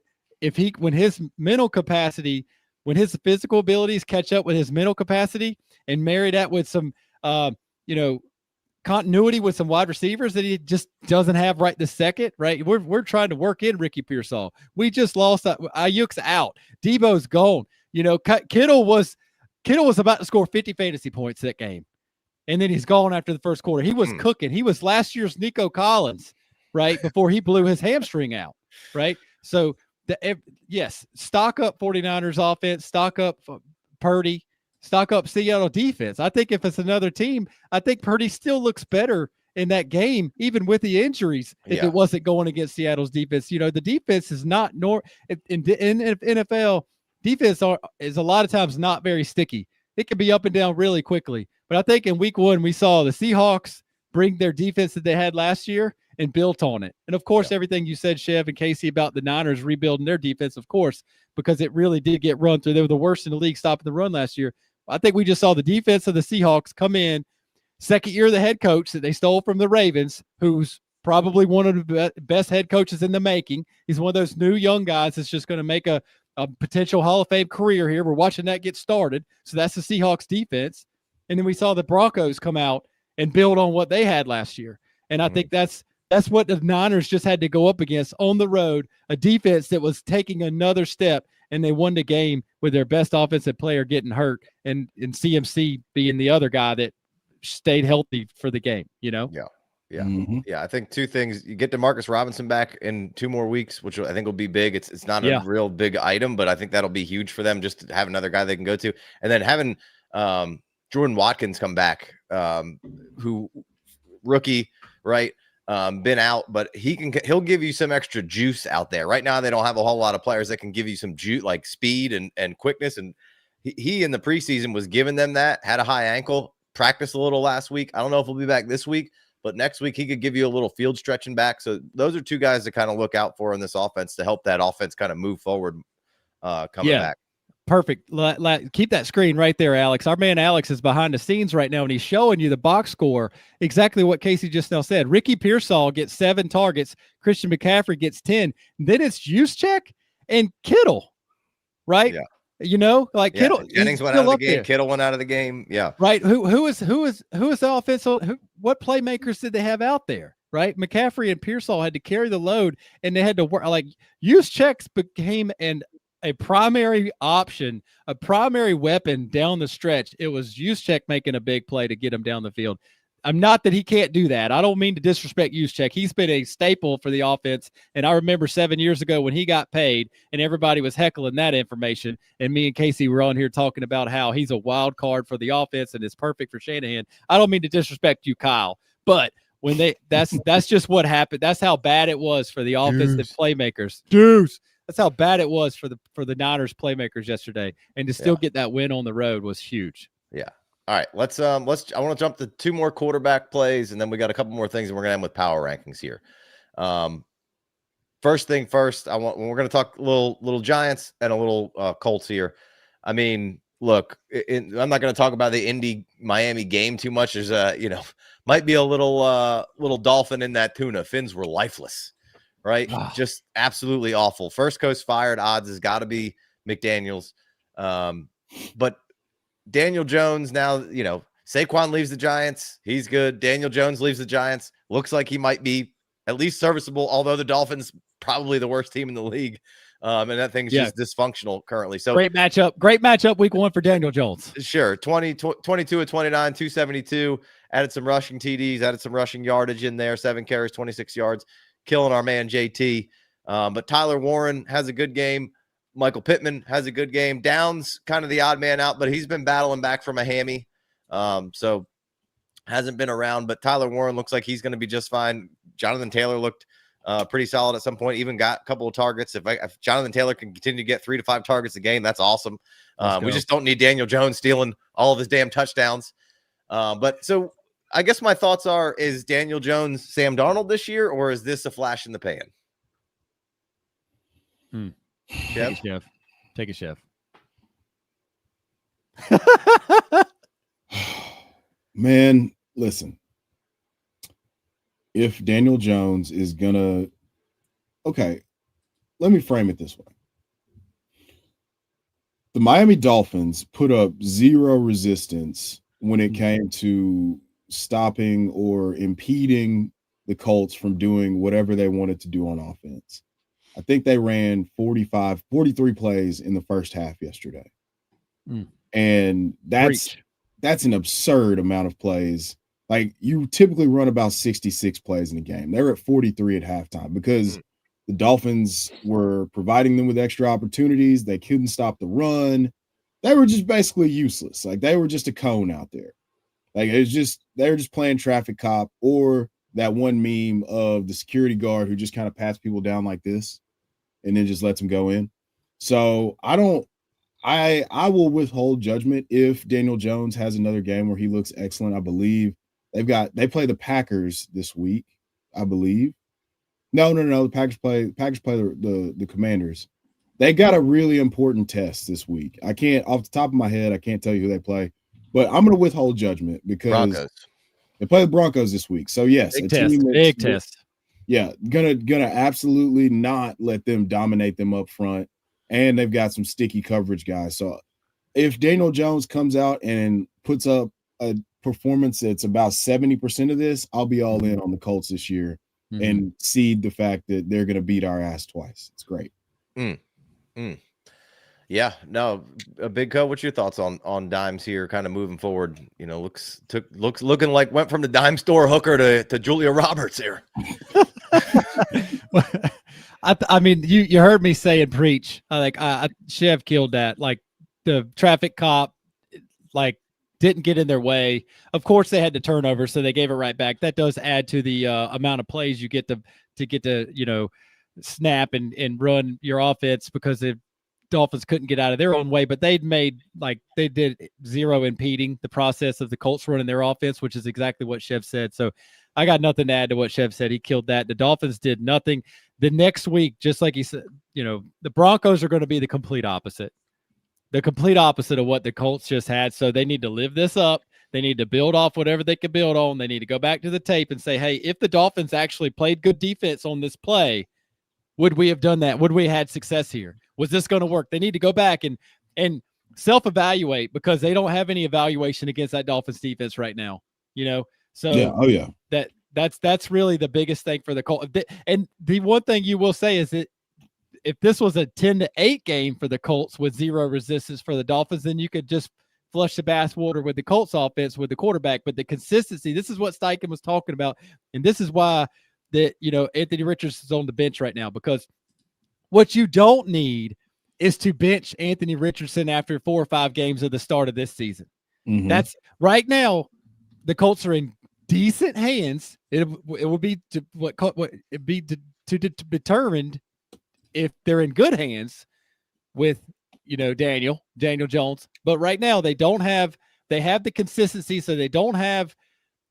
when his mental capacity, when his physical abilities catch up with his mental capacity and marry that with some, continuity with some wide receivers that he just doesn't have right this second, right? We're trying to work in Ricky Pearsall. We just lost Ayuk's out. Debo's gone. Kittle was about to score 50 fantasy points that game. And then he's gone after the first quarter. He was cooking. He was last year's Nico Collins, right? Before he blew his hamstring out, right? So, yes, stock up 49ers offense, stock up Purdy, stock up Seattle defense. I think if it's another team, I think Purdy still looks better in that game, even with the injuries, if it wasn't going against Seattle's defense. The defense is not in NFL. Defense is a lot of times not very sticky. It can be up and down really quickly. But I think in week 1, we saw the Seahawks bring their defense that they had last year and built on it. And, of course, everything you said, Chev and Casey, about the Niners rebuilding their defense, of course, because it really did get run through. They were the worst in the league stopping the run last year. I think we just saw the defense of the Seahawks come in, second year of the head coach that they stole from the Ravens, who's probably one of the best head coaches in the making. He's one of those new young guys that's just going to make a potential Hall of Fame career here. We're watching that get started. So that's the Seahawks defense. And then we saw the Broncos come out and build on what they had last year. And I think that's what the Niners just had to go up against on the road, a defense that was taking another step, and they won the game with their best offensive player getting hurt and CMC being the other guy that stayed healthy for the game, Yeah. I think two things. You get DeMarcus Robinson back in 2 more weeks, which I think will be big. It's not a real big item, but I think that'll be huge for them just to have another guy they can go to. And then having Jordan Watkins come back, who rookie, right? Been out, but he'll give you some extra juice out there. Right now, they don't have a whole lot of players that can give you some juice, like speed and quickness. And he in the preseason was giving them that, had a high ankle, practiced a little last week. I don't know if he'll be back this week, but next week he could give you a little field stretching back. So those are 2 guys to kind of look out for in this offense to help that offense kind of move forward coming back. Perfect. Keep that screen right there, Alex. Our man Alex is behind the scenes right now, and he's showing you the box score. Exactly what Casey just now said. Ricky Pearsall gets 7 targets. Christian McCaffrey gets 10. Then it's Juszczyk and Kittle, right? Yeah. You know, like Yeah. Kittle. Jennings went out of the game. Kittle went out of the game. Yeah. Right. Who is the offensive? What playmakers did they have out there? Right. McCaffrey and Pearsall had to carry the load, and they had to work. Like Juszczyk became a primary option, a primary weapon down the stretch. It was Juszczyk making a big play to get him down the field. I'm not that he can't do that. I don't mean to disrespect Juszczyk. He's been a staple for the offense. And I remember 7 years ago when he got paid and everybody was heckling that information. And me and Casey were on here talking about how he's a wild card for the offense and is perfect for Shanahan. I don't mean to disrespect you, Kyle, but when that's just what happened. That's how bad it was for the offensive playmakers. That's how bad it was for the Niners playmakers yesterday. And to still get that win on the road was huge. Yeah. All right, I want to jump to 2 more quarterback plays, and then we got a couple more things, and we're gonna end with power rankings here. First thing first, we're gonna talk little Giants and a little Colts here. I mean, look, I'm not gonna talk about the Indy Miami game too much. There's might be a little dolphin in that tuna. Fins were lifeless, right? Just absolutely awful. First Coast fired. Odds has got to be McDaniels, but Daniel Jones now, Saquon leaves the Giants. He's good. Daniel Jones leaves the Giants. Looks like he might be at least serviceable, although the Dolphins probably the worst team in the league. And that thing's just dysfunctional currently. So great matchup week 1 for Daniel Jones. Sure. 22 of 29, 272, added some rushing TDs, added some rushing yardage in there, 7 carries, 26 yards, killing our man JT. But Tyler Warren has a good game. Michael Pittman has a good game. Downs kind of the odd man out, but he's been battling back from a hammy. So hasn't been around, but Tyler Warren looks like he's going to be just fine. Jonathan Taylor looked pretty solid at some point, even got a couple of targets. If Jonathan Taylor can continue to get 3 to 5 targets a game, that's awesome. We just don't need Daniel Jones stealing all of his damn touchdowns. But so I guess my thoughts are, is Daniel Jones Sam Darnold this year, or is this a flash in the pan? Take a chef. Man, listen. If Daniel Jones is gonna, let me frame it this way. The Miami Dolphins put up 0 resistance when it came to stopping or impeding the Colts from doing whatever they wanted to do on offense. I think they ran 43 plays in the first half yesterday. And that's an absurd amount of plays. Like, you typically run about 66 plays in a game. They were at 43 at halftime because the Dolphins were providing them with extra opportunities. They couldn't stop the run. They were just basically useless. Like, they were just a cone out there. Like, they were just playing traffic cop, or that one meme of the security guard who just kind of pats people down like this and then just lets them go in. So I will withhold judgment if Daniel Jones has another game where he looks excellent. I believe they play the Packers this week, I believe. No. The Packers play the Commanders. They got a really important test this week. I can't, off the top of my head, I can't tell you who they play, but I'm going to withhold judgment because Broncos. They play the Broncos this week. So yes, big test. Yeah, gonna absolutely not let them dominate them up front, and they've got some sticky coverage guys. So if Daniel Jones comes out and puts up a performance that's about 70% of this, I'll be all in on the Colts this year and cede the fact that they're gonna beat our ass twice. It's great. Yeah, no, a Big Co. What's your thoughts on dimes here, kind of moving forward? Looking like went from the dime store hooker to Julia Roberts here. I mean, you heard me say and preach. Chev killed that. Like, the traffic cop, like, didn't get in their way. Of course, they had the turnover, so they gave it right back. That does add to the amount of plays you get to snap and run your offense, because the Dolphins couldn't get out of their own way. But they did 0 impeding the process of the Colts running their offense, which is exactly what Chev said. So I got nothing to add to what Chev said. He killed that. The Dolphins did nothing. The next week, just like he said, the Broncos are going to be the complete opposite. the complete opposite of what the Colts just had. So they need to live this up. They need to build off whatever they can build on. They need to go back to the tape and say, hey, if the Dolphins actually played good defense on this play, would we have done that? Would we have had success here? Was this going to work? They need to go back and self-evaluate, because they don't have any evaluation against that Dolphins defense right now. So yeah. That's really the biggest thing for the Colts. And the one thing you will say is that if this was a 10-8 game for the Colts with zero resistance for the Dolphins, then you could just flush the bathwater with the Colts offense with the quarterback. But the consistency, this is what Steichen was talking about. And this is why Anthony Richardson's on the bench right now, because what you don't need is to bench Anthony Richardson after 4 or 5 games of the start of this season. Mm-hmm. That's right now. The Colts are in decent hands. It will be determined if they're in good hands with Daniel Jones. But right now they have the consistency, so they don't have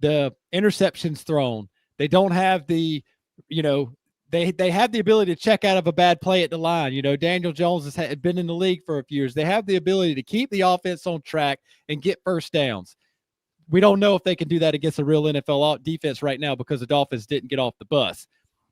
the interceptions thrown. They don't have the they have the ability to check out of a bad play at the line. Daniel Jones has been in the league for a few years. They have the ability to keep the offense on track and get first downs. We don't know if they can do that against a real NFL defense right now, because the Dolphins didn't get off the bus.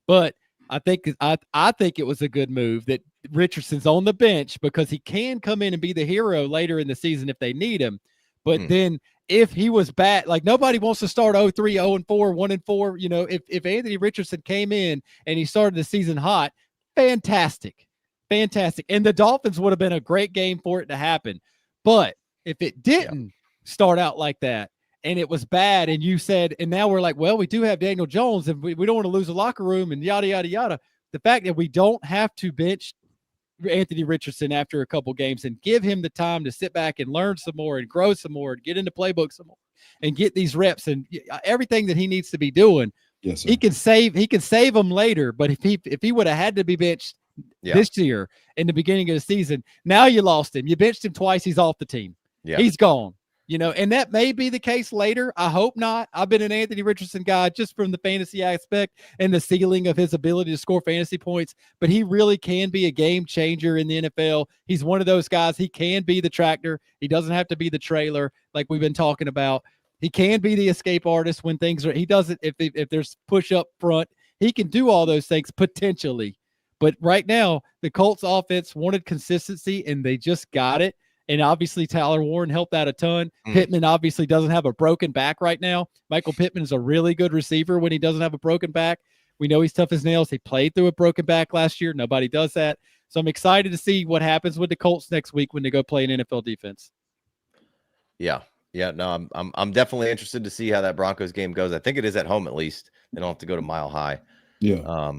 But I think it was a good move that Richardson's on the bench, because he can come in and be the hero later in the season if they need him. But then if he was bad, like nobody wants to start 0-3, 0-4, 1-4. If Anthony Richardson came in and he started the season hot, fantastic. And the Dolphins would have been a great game for it to happen. But if it didn't start out like that, and it was bad, and you said, and now we're like, well, we do have Daniel Jones, and we don't want to lose the locker room, and yada, yada, yada. The fact that we don't have to bench Anthony Richardson after a couple games and give him the time to sit back and learn some more and grow some more and get into playbook some more and get these reps and everything that he needs to be doing. Yes, sir. He can save them later. But if he would have had to be benched this year in the beginning of the season, now you lost him. You benched him twice. He's off the team. Yeah. He's gone. And that may be the case later. I hope not. I've been an Anthony Richardson guy just from the fantasy aspect and the ceiling of his ability to score fantasy points, but he really can be a game changer in the NFL. He's one of those guys. He can be the tractor. He doesn't have to be the trailer like we've been talking about. He can be the escape artist when things are, he doesn't, if there's push up front, he can do all those things potentially. But right now, the Colts offense wanted consistency and they just got it. And obviously, Tyler Warren helped out a ton. Pittman obviously doesn't have a broken back right now. Michael Pittman is a really good receiver when he doesn't have a broken back. We know he's tough as nails. He played through a broken back last year. Nobody does that. So I'm excited to see what happens with the Colts next week when they go play an NFL defense. Yeah. No, I'm definitely interested to see how that Broncos game goes. I think it is at home at least. They don't have to go to Mile High. Yeah.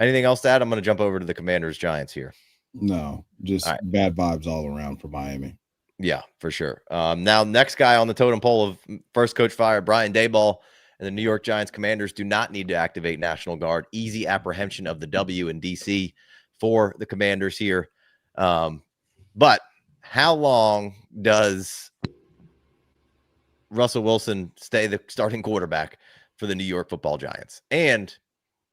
Anything else to add? I'm going to jump over to the Commanders Giants here. No, just bad vibes all around for Miami. Yeah, for sure. Now, next guy on the totem pole of first coach fired, Brian Daboll, and the New York Giants Commanders do not need to activate National Guard. Easy apprehension of the W in D.C. for the Commanders here. But how long does Russell Wilson stay the starting quarterback for the New York Football Giants? And,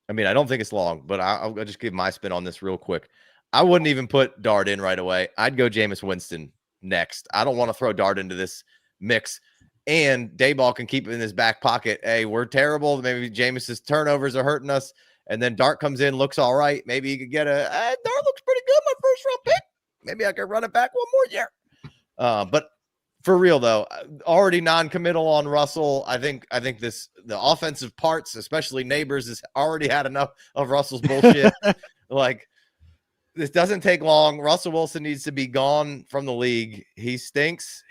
I mean, I don't think it's long, but I'll just give my spin on this real quick. I wouldn't even put Dart in right away. I'd go Jameis Winston next. I don't want to throw Dart into this mix. And Daboll can keep it in his back pocket. Hey, we're terrible. Maybe Jameis's turnovers are hurting us. And then Dart comes in, looks all right. Maybe he could get Dart looks pretty good, my first round pick. Maybe I could run it back one more year. But for real, though, already non-committal on Russell. I think the offensive parts, especially Neighbors, has already had enough of Russell's bullshit. This doesn't take long. Russell Wilson needs to be gone from the league. He stinks.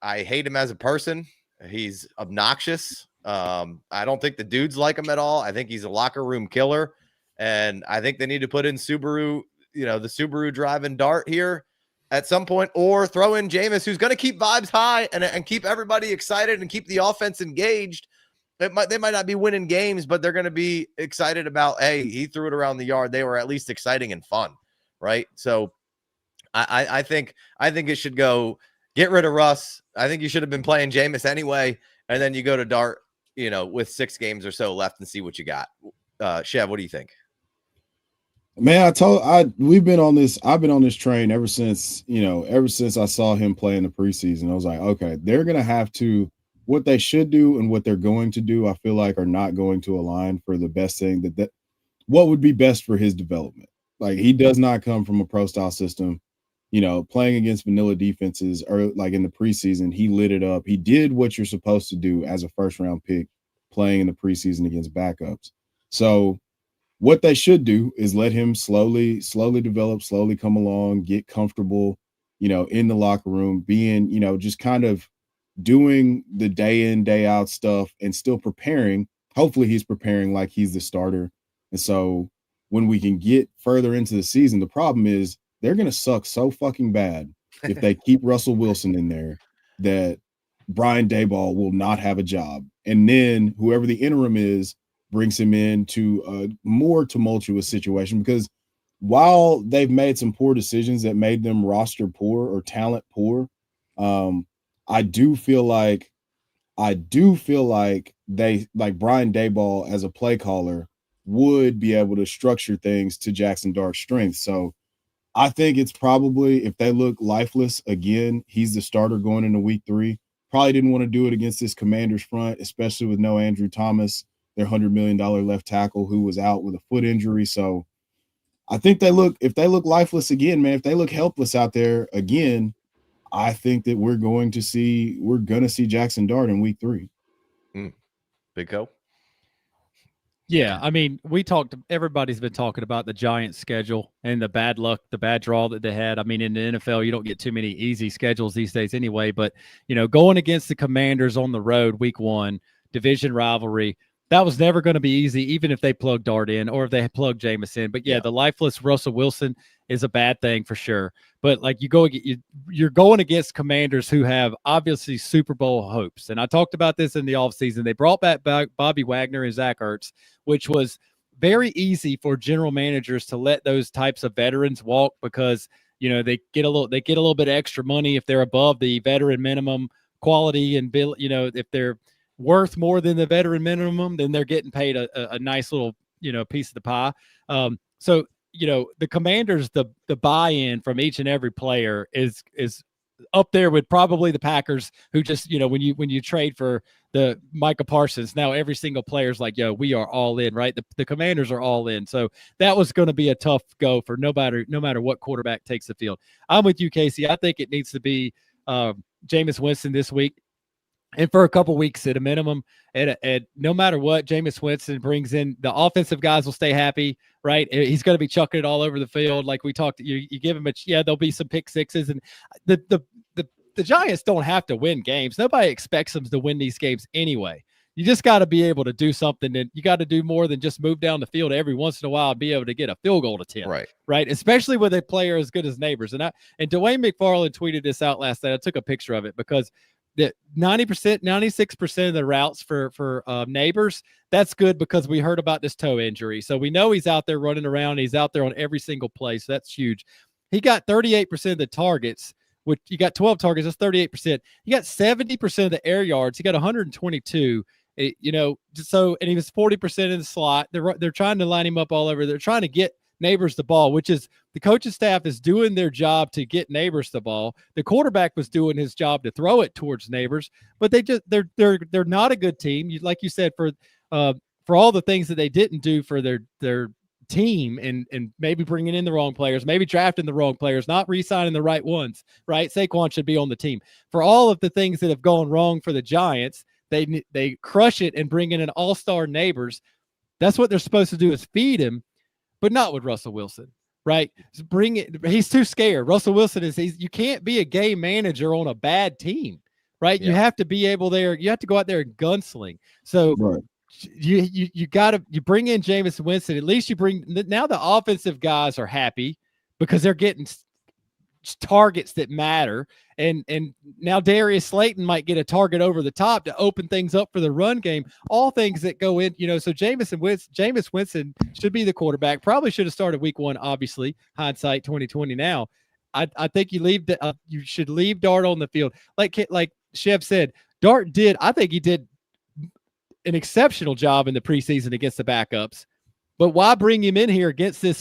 I hate him as a person. He's obnoxious. I don't think the dudes like him at all. I think he's a locker room killer. And I think they need to put in Subaru, the Subaru driving Dart here at some point, or throw in Jameis, who's going to keep vibes high and keep everybody excited and keep the offense engaged. They might not be winning games, but they're going to be excited about, hey, he threw it around the yard. They were at least exciting and fun, right? So I think it should go get rid of Russ. I think you should have been playing Jameis anyway, and then you go to Dart, with 6 games or so left and see what you got. Chev, what do you think? Man, we've been on this. I've been on this train ever since I saw him play in the preseason. I was like, okay, they're gonna have to what they should do and what they're going to do. I feel like are not going to align for the best thing that what would be best for his development. Like he does not come from a pro style system. Playing against vanilla defenses or like in the preseason, he lit it up. He did what you're supposed to do as a first round pick, playing in the preseason against backups. So what they should do is let him slowly develop, slowly come along, get comfortable, in the locker room, being, just kind of doing the day in, day out stuff and still preparing. Hopefully he's preparing like he's the starter. And so when we can get further into the season, the problem is they're going to suck so fucking bad if they keep Russell Wilson in there that Brian Daboll will not have a job. And then whoever the interim is brings him into a more tumultuous situation, because while they've made some poor decisions that made them roster poor or talent poor, I do feel like they like Brian Daboll as a play caller would be able to structure things to Jackson Dart's strengths. So I think it's probably, if they look lifeless again, he's the starter going into week 3. Probably didn't want to do it against this Commanders front, especially with no Andrew Thomas, their $100 million left tackle, who was out with a foot injury. So I think if they look lifeless again, man, if they look helpless out there again, I think that we're going to see Jackson Dart in week 3. Big O. Yeah, I mean, everybody's been talking about the Giants schedule and the bad luck, the bad draw that they had. I mean, in the NFL, you don't get too many easy schedules these days anyway, but, going against the Commanders on the road, week 1, division rivalry, that was never going to be easy, even if they plugged Dart in or if they plugged Jameis in. But yeah, the lifeless Russell Wilson is a bad thing for sure. But like you're going against Commanders who have obviously Super Bowl hopes. And I talked about this in the offseason. They brought back Bobby Wagner and Zach Ertz, which was very easy for general managers to let those types of veterans walk because they get a little bit extra money if they're above the veteran minimum quality and bill. If they're worth more than the veteran minimum, then they're getting paid a nice little piece of the pie. So the Commanders, the buy-in from each and every player is up there with probably the Packers, who just when you trade for the Micah Parsons, now every single player's like, yo, we are all in, right? The Commanders are all in. So that was going to be a tough go for no matter what quarterback takes the field. I'm with you, Casey. I think it needs to be Jameis Winston this week. And for a couple weeks at a minimum, and no matter what Jameis Winston brings in, the offensive guys will stay happy, right? He's going to be chucking it all over the field. Like we talked, you give him there'll be some pick sixes, and the Giants don't have to win games. Nobody expects them to win these games anyway. You just got to be able to do something, and you got to do more than just move down the field every once in a while and be able to get a field goal attempt, right? Especially with a player as good as Neighbors. And Dwayne McFarland tweeted this out last night. I took a picture of it because that 90%, 96% of the routes for Neighbors, that's good because we heard about this toe injury. So we know he's out there running around. He's out there on every single play. So that's huge. He got 38% of the targets, which you got 12 targets. That's 38%. He got 70% of the air yards. He got 122. And he was 40% in the slot. They're trying to line him up all over. They're trying to get Neighbors the ball, which is the coaching staff is doing their job to get Neighbors the ball. The quarterback was doing his job to throw it towards Neighbors, but they're not a good team. Like you said, for all the things that they didn't do for their team and maybe bringing in the wrong players, maybe drafting the wrong players, not re-signing the right ones, right? Saquon should be on the team. For all of the things that have gone wrong for the Giants, they crush it and bring in an all-star Neighbors. That's what they're supposed to do, is feed him. But not with Russell Wilson, right? Bring it. He's too scared. Russell Wilson you can't be a game manager on a bad team, right? Yeah. You have to be able there. You have to go out there and gunsling. So you bring in Jameis Winston. At least now the offensive guys are happy because they're getting targets that matter. And now Darius Slayton might get a target over the top to open things up for the run game. All things that go in, so Jameis Winston should be the quarterback. Probably should have started week 1, obviously. Hindsight 2020 now. I think you should leave Dart on the field. Like Chev said, I think he did an exceptional job in the preseason against the backups. But why bring him in here against the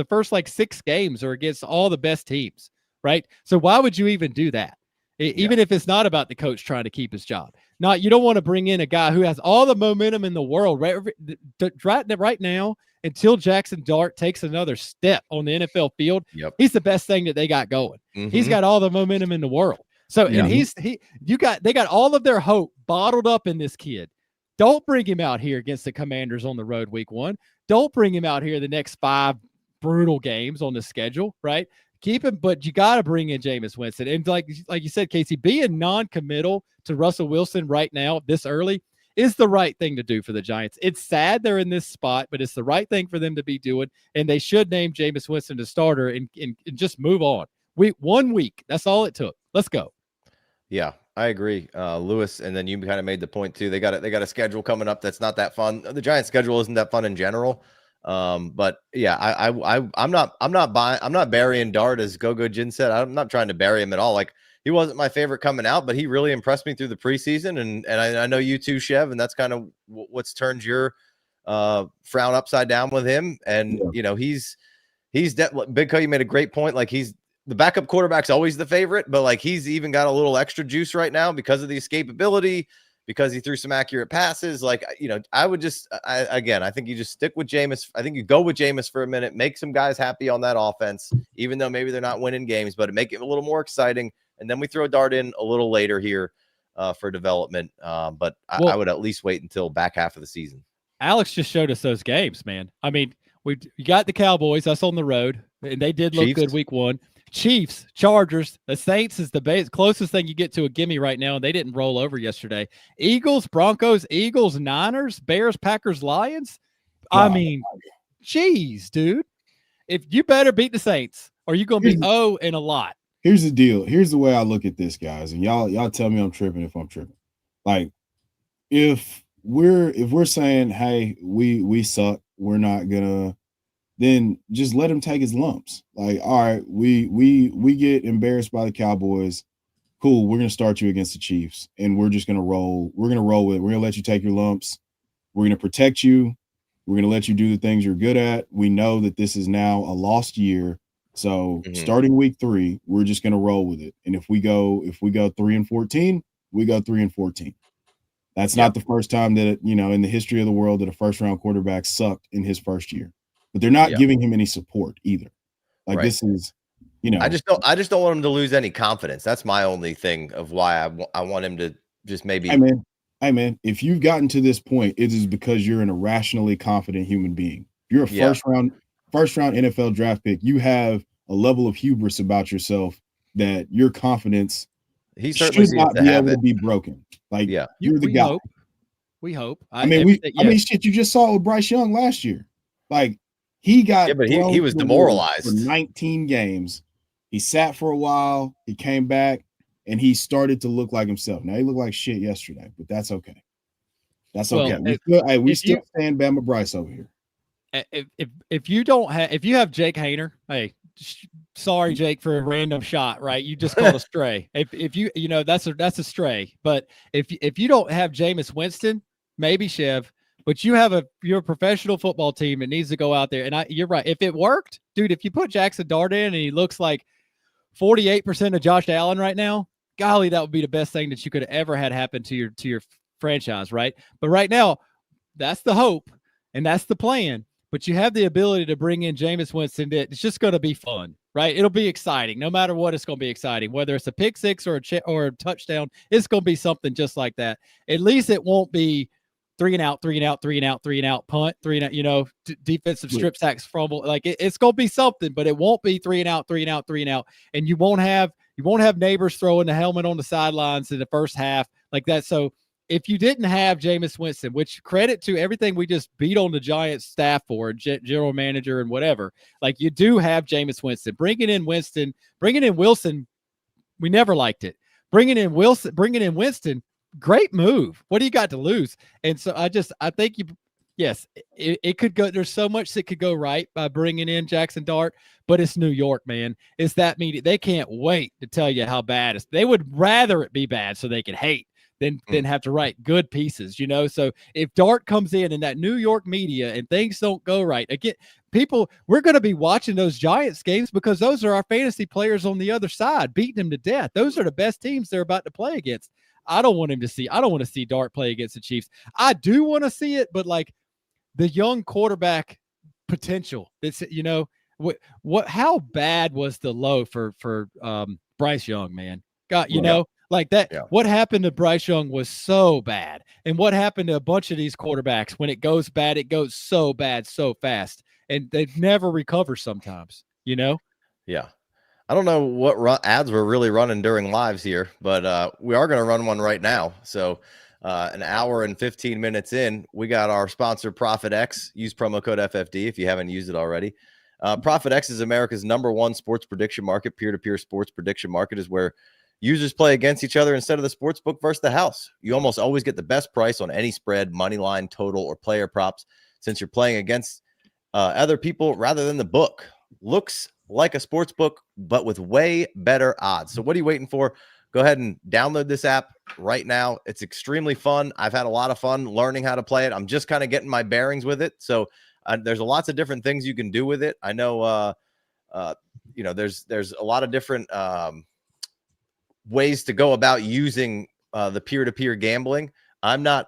first like 6 games or against all the best teams, right? So why would you even do that? Even if it's not about the coach trying to keep his job. You don't want to bring in a guy who has all the momentum in the world right now until Jackson Dart takes another step on the NFL field. He's the best thing that they got going. He's got all the momentum in the world. So and they got all of their hope bottled up in this kid. Don't bring him out here against the Commanders on the road week 1. Don't bring him out here the next 5 brutal games on the schedule, right? Keep him, but you got to bring in Jameis Winston. And like you said, Casey, being non-committal to Russell Wilson right now, this early, is the right thing to do for the Giants. It's sad they're in this spot, but it's the right thing for them to be doing. And they should name Jameis Winston the starter and just move on. 1 week, that's all it took. Let's go. Yeah, I agree, Lewis. And then you kind of made the point too. They got a schedule coming up that's not that fun. The Giants' schedule isn't that fun in general. But yeah, I'm not burying Dart, as Go Jin said. I'm not trying to bury him at all. Like, he wasn't my favorite coming out, but he really impressed me through the preseason. And I know you too, Chev, and that's kind of what's turned your frown upside down with him. And he's Big Co, you made a great point. Like, he's the backup quarterback's always the favorite, but like, he's even got a little extra juice right now because of the escapability, because he threw some accurate passes. Like, I would just, I think you just stick with Jameis. I think you go with Jameis for a minute, make some guys happy on that offense, even though maybe they're not winning games, but make it a little more exciting. And then we throw Dart in a little later here for development. But I would at least wait until back half of the season. Alex just showed us those games, man. I mean, you got the Cowboys, us on the road, and they did look good week 1. Chiefs, Chargers, the Saints is the closest thing you get to a gimme right now, and they didn't roll over yesterday. Eagles, Broncos, Eagles, Niners, Bears, Packers, Lions. I mean, geez, dude. If you better beat the Saints, or you're going to be in a lot. Here's the deal. Here's the way I look at this, guys, and y'all tell me I'm tripping if I'm tripping. Like, if we're saying, hey, we suck, we're not gonna, then just let him take his lumps. Like, all right, we get embarrassed by the Cowboys. Cool, we're gonna start you against the Chiefs, and we're just gonna roll. We're gonna roll with it. We're gonna let you take your lumps. We're gonna protect you. We're gonna let you do the things you're good at. We know that this is now a lost year. So starting week 3, we're just gonna roll with it. And if we go 3-14, we go 3-14. That's not the first time that in the history of the world that a first-round quarterback sucked in his first year. But they're not giving him any support either. Like, this is, I just don't want him to lose any confidence. That's my only thing of why I want him to just maybe. Hey man, if you've gotten to this point, it is because you're an irrationally confident human being. You're a first round NFL draft pick. You have a level of hubris about yourself that your confidence should not be able to be broken. Like, you're the guy. We hope. Shit, you just saw it with Bryce Young last year. Like, he got, but he was demoralized for 19 games. He sat for a while. He came back, and he started to look like himself. Now, he looked like shit yesterday, but that's okay. That's okay. We still stand Bama Bryce over here. If you have Jake Haener, hey, sorry, Jake, for a random shot, right? You just called a stray. If you that's a stray. But if you don't have Jameis Winston, maybe Chev, but you're a professional football team that needs to go out there. And you're right. If it worked, dude, if you put Jackson Dart in and he looks like 48% of Josh Allen right now, golly, that would be the best thing that you could have ever had happen to your franchise, right? But right now, that's the hope and that's the plan. But you have the ability to bring in Jameis Winston. It's just going to be fun, right? It'll be exciting. No matter what, it's going to be exciting. Whether it's a pick six or a touchdown, it's going to be something just like that. At least it won't be 3 and out, 3 and out, 3 and out, 3 and out, punt, 3 and out, defensive strip sacks, fumble. Like it's going to be something, but it won't be 3 and out, 3 and out, 3 and out. And you won't have neighbors throwing the helmet on the sidelines in the first half like that. So if you didn't have Jameis Winston, which credit to everything we just beat on the Giants staff for, general manager and whatever, like you do have Jameis Winston. Bringing in Wilson, we never liked it. Bringing in Winston, great move. What do you got to lose? And so I think it could go. There's so much that could go right by bringing in Jackson Dart, but it's New York, man. It's that media. They can't wait to tell you how bad it is. They would rather it be bad so they can hate than have to write good pieces, you know? So if Dart comes in and that New York media and things don't go right, again, people, we're going to be watching those Giants games because those are our fantasy players on the other side, beating them to death. Those are the best teams they're about to play against. I don't want to see Dart play against the Chiefs. I do want to see it, but like the young quarterback potential, it's, you know, how bad was the low for Bryce Young, man? God, you know, like that. Yeah. What happened to Bryce Young was so bad. And what happened to a bunch of these quarterbacks, when it goes bad, it goes so bad, so fast. And they never recover sometimes, you know? Yeah. I don't know what ads we're really running during lives here, but we are going to run one right now. So an hour and 15 minutes in, we got our sponsor ProfitX. Use promo code FFD if you haven't used it already. ProfitX is America's #1 sports prediction market. Peer-to-peer sports prediction market is where users play against each other instead of the sports book versus the house. You almost always get the best price on any spread, money line, total, or player props, since you're playing against other people rather than the book. Looks like a sports book, but with way better odds. So what are you waiting for? Go ahead and download this app right now. It's extremely fun. I've had a lot of fun learning how to play it. I'm just kind of getting my bearings with it. So there's lots of different things you can do with it. I know, you know, there's a lot of different ways to go about using the peer-to-peer gambling. I'm not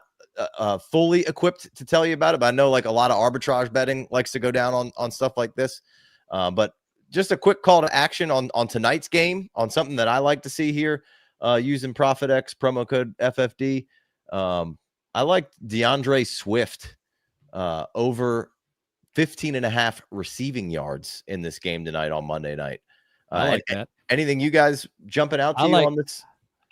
fully equipped to tell you about it, but I know like a lot of arbitrage betting likes to go down on stuff like this. But just a quick call to action on tonight's game, on something that I like to see here, using ProfitX promo code FFD. I like DeAndre Swift over 15.5 receiving yards in this game tonight on Monday night. I like that. Anything you guys jumping out to you on this?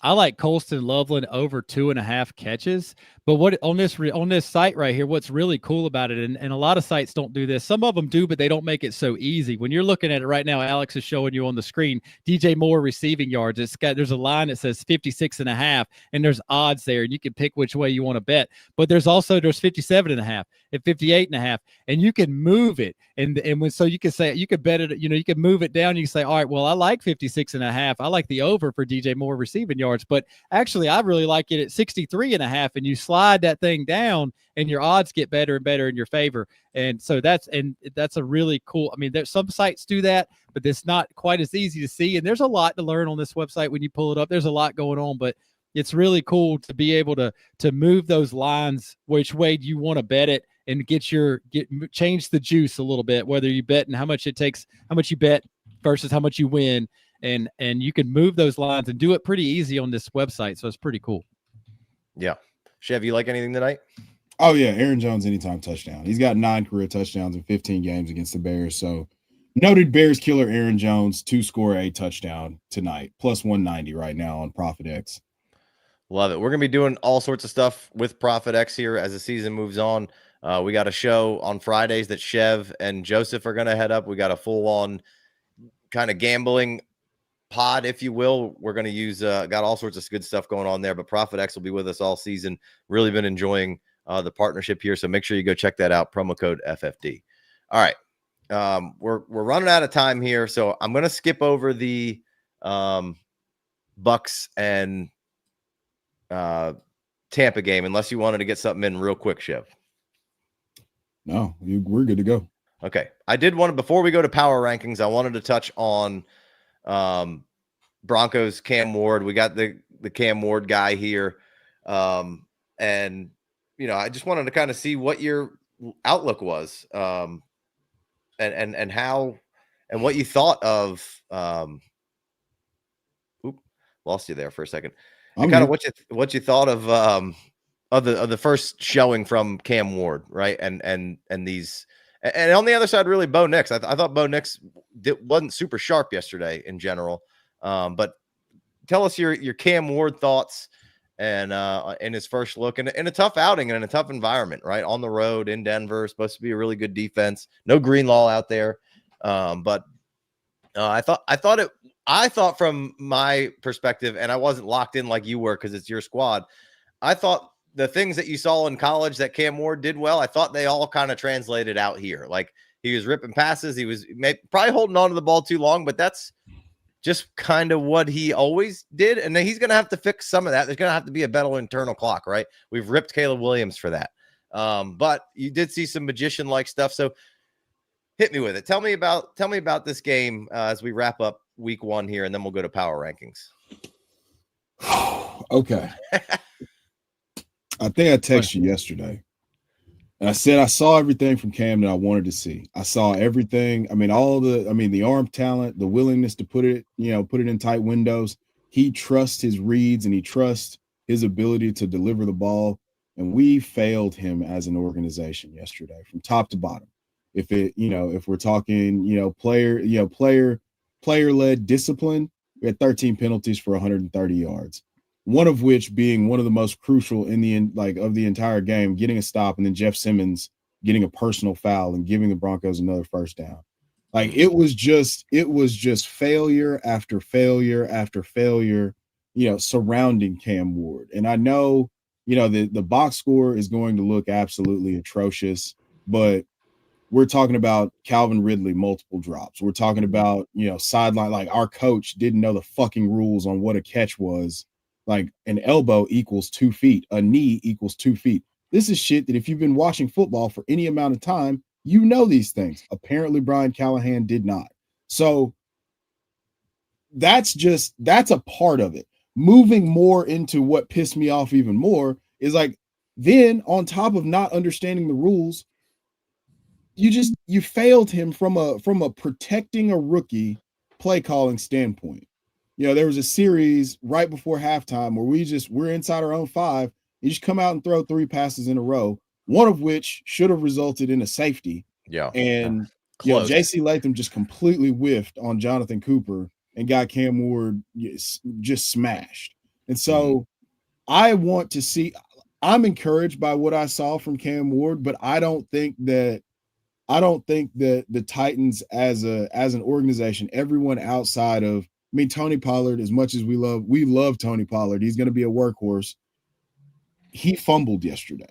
I like Colston Loveland over 2.5 catches. But what on this site right here, what's really cool about it, and a lot of sites don't do this. Some of them do, but they don't make it so easy. When you're looking at it right now, Alex is showing you on the screen DJ Moore receiving yards. There's a line that says 56.5, and there's odds there, and you can pick which way you want to bet. But there's 57.5 and 58.5, and you can move it. So you can say, you could bet it, you know, you can move it down. You can say, all right, well, I like 56.5. I like the over for DJ Moore receiving yards, but actually I really like it at 63.5, and you slide that thing down and your odds get better and better in your favor. And so that's a really cool, I mean, there's some sites do that, but it's not quite as easy to see. And there's a lot to learn on this website when you pull it up. There's a lot going on, but it's really cool to be able to move those lines which way you want to bet it, and change the juice a little bit, whether you bet and how much it takes, how much you bet versus how much you win. And you can move those lines and do it pretty easy on this website. So it's pretty cool. Yeah. Chev, you like anything tonight? Oh, yeah. Aaron Jones, anytime touchdown. He's got 9 career touchdowns in 15 games against the Bears. So noted Bears killer Aaron Jones to score a touchdown tonight, plus 190 right now on ProfitX. Love it. We're going to be doing all sorts of stuff with ProfitX here as the season moves on. We got a show on Fridays that Chev and Joseph are going to head up. We got a full-on kind of gambling pod, if you will. We're going to use got all sorts of good stuff going on there, but ProfitX will be with us all season. Really been enjoying the partnership here, so make sure you go check that out. Promo code FFD. All right, we're running out of time here, so I'm going to skip over the Bucks and Tampa game unless you wanted to get something in real quick, Chev. No, we're good to go. Okay. I did want to, before we go to power rankings, I wanted to touch on Broncos Cam Ward. We got the Cam Ward guy here. And, you know, I just wanted to kind of see what your outlook was and how and what you thought of lost you there for a second. And kind of what you thought of the first showing from Cam Ward, right? And these, and on the other side, really Bo Nix. I thought Bo Nix wasn't super sharp yesterday in general. But tell us your Cam Ward thoughts and in his first look, and in a tough outing and in a tough environment, right? On the road in Denver, supposed to be a really good defense. No Greenlaw out there. But I thought from my perspective, and I wasn't locked in like you were because it's your squad. I thought the things that you saw in college that Cam Ward did well, I thought they all kind of translated out here. Like he was ripping passes. He was probably holding on to the ball too long, but that's just kind of what he always did. And then he's going to have to fix some of that. There's going to have to be a better internal clock, right? We've ripped Caleb Williams for that. But you did see some magician-like stuff. So hit me with it. Tell me about this game as we wrap up week 1 here, and then we'll go to power rankings. Okay. I think I texted you yesterday. And I said I saw everything from Cam that I wanted to see. I saw everything. I mean, the arm talent, the willingness to put it in tight windows. He trusts his reads and he trusts his ability to deliver the ball. And we failed him as an organization yesterday from top to bottom. If we're talking, player-led discipline, we had 13 penalties for 130 yards. One of which being one of the most crucial of the entire game, getting a stop, and then Jeff Simmons getting a personal foul and giving the Broncos another first down. Like it was just failure after failure after failure, surrounding Cam Ward. And I know, the box score is going to look absolutely atrocious, but we're talking about Calvin Ridley, multiple drops. We're talking about, sideline, like our coach didn't know the fucking rules on what a catch was. Like an elbow equals 2 feet, a knee equals 2 feet. This is shit that if you've been watching football for any amount of time, you know these things. Apparently Brian Callahan did not. So that's a part of it. Moving more into what pissed me off even more is like, then on top of not understanding the rules, you failed him from a protecting a rookie play calling standpoint. There was a series right before halftime where we're inside our own 5. You just come out and throw 3 passes in a row, one of which should have resulted in a safety. Yeah. And JC Latham just completely whiffed on Jonathan Cooper and got Cam Ward just smashed. And so I'm encouraged by what I saw from Cam Ward, but I don't think that the Titans as an organization, everyone outside of, Tony Pollard, as much as we love Tony Pollard, he's going to be a workhorse. He fumbled yesterday.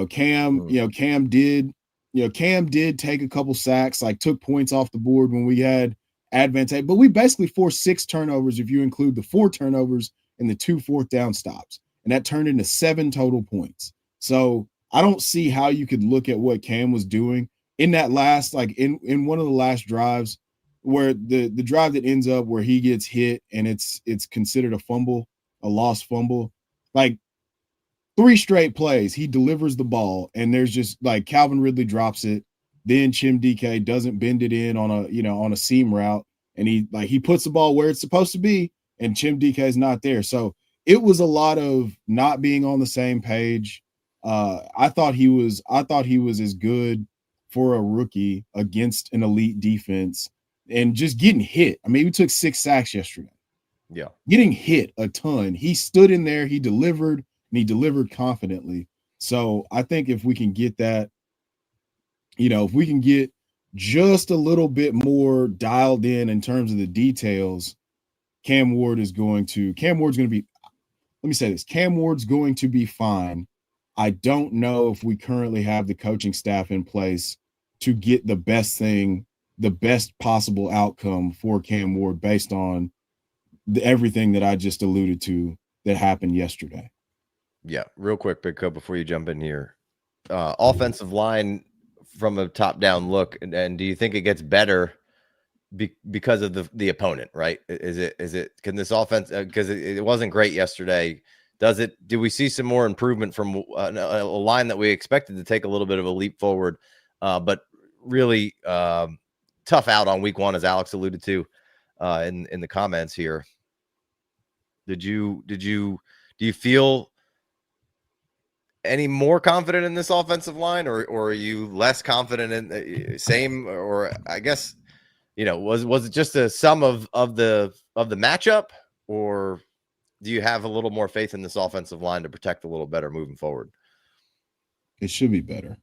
Cam did take a couple sacks, like took points off the board when we had advantage, but we basically forced 6 turnovers if you include the 4 turnovers and the 2 fourth down stops. And that turned into 7 total points. So I don't see how you could look at what Cam was doing in that last, like in one of the last drives, where the drive that ends up where he gets hit and it's considered a fumble, a lost fumble, like 3 straight plays, he delivers the ball and there's just like Calvin Ridley drops it. Then Chim DK doesn't bend it in on a seam route. And he puts the ball where it's supposed to be and Chim DK is not there. So it was a lot of not being on the same page. I thought he was as good for a rookie against an elite defense. And just getting hit. We took 6 sacks yesterday. Yeah. Getting hit a ton. He stood in there, he delivered, and he delivered confidently. So I think if we can get that, if we can get just a little bit more dialed in terms of the details, Cam Ward's going to be, let me say this, Cam Ward's going to be fine. I don't know if we currently have the coaching staff in place to get the best possible outcome for Cam Ward based on everything that I just alluded to that happened yesterday. Yeah, real quick, Big Co, before you jump in here. Offensive line from a top-down look, and do you think it gets better because of the opponent, right? Can this offense, because it wasn't great yesterday, do we see some more improvement from a line that we expected to take a little bit of a leap forward, but really tough out on week 1, as Alex alluded to in the comments here. Do you feel any more confident in this offensive line, or are you less confident in the same? Or I guess, was it just a sum of the matchup, or do you have a little more faith in this offensive line to protect a little better moving forward? It should be better.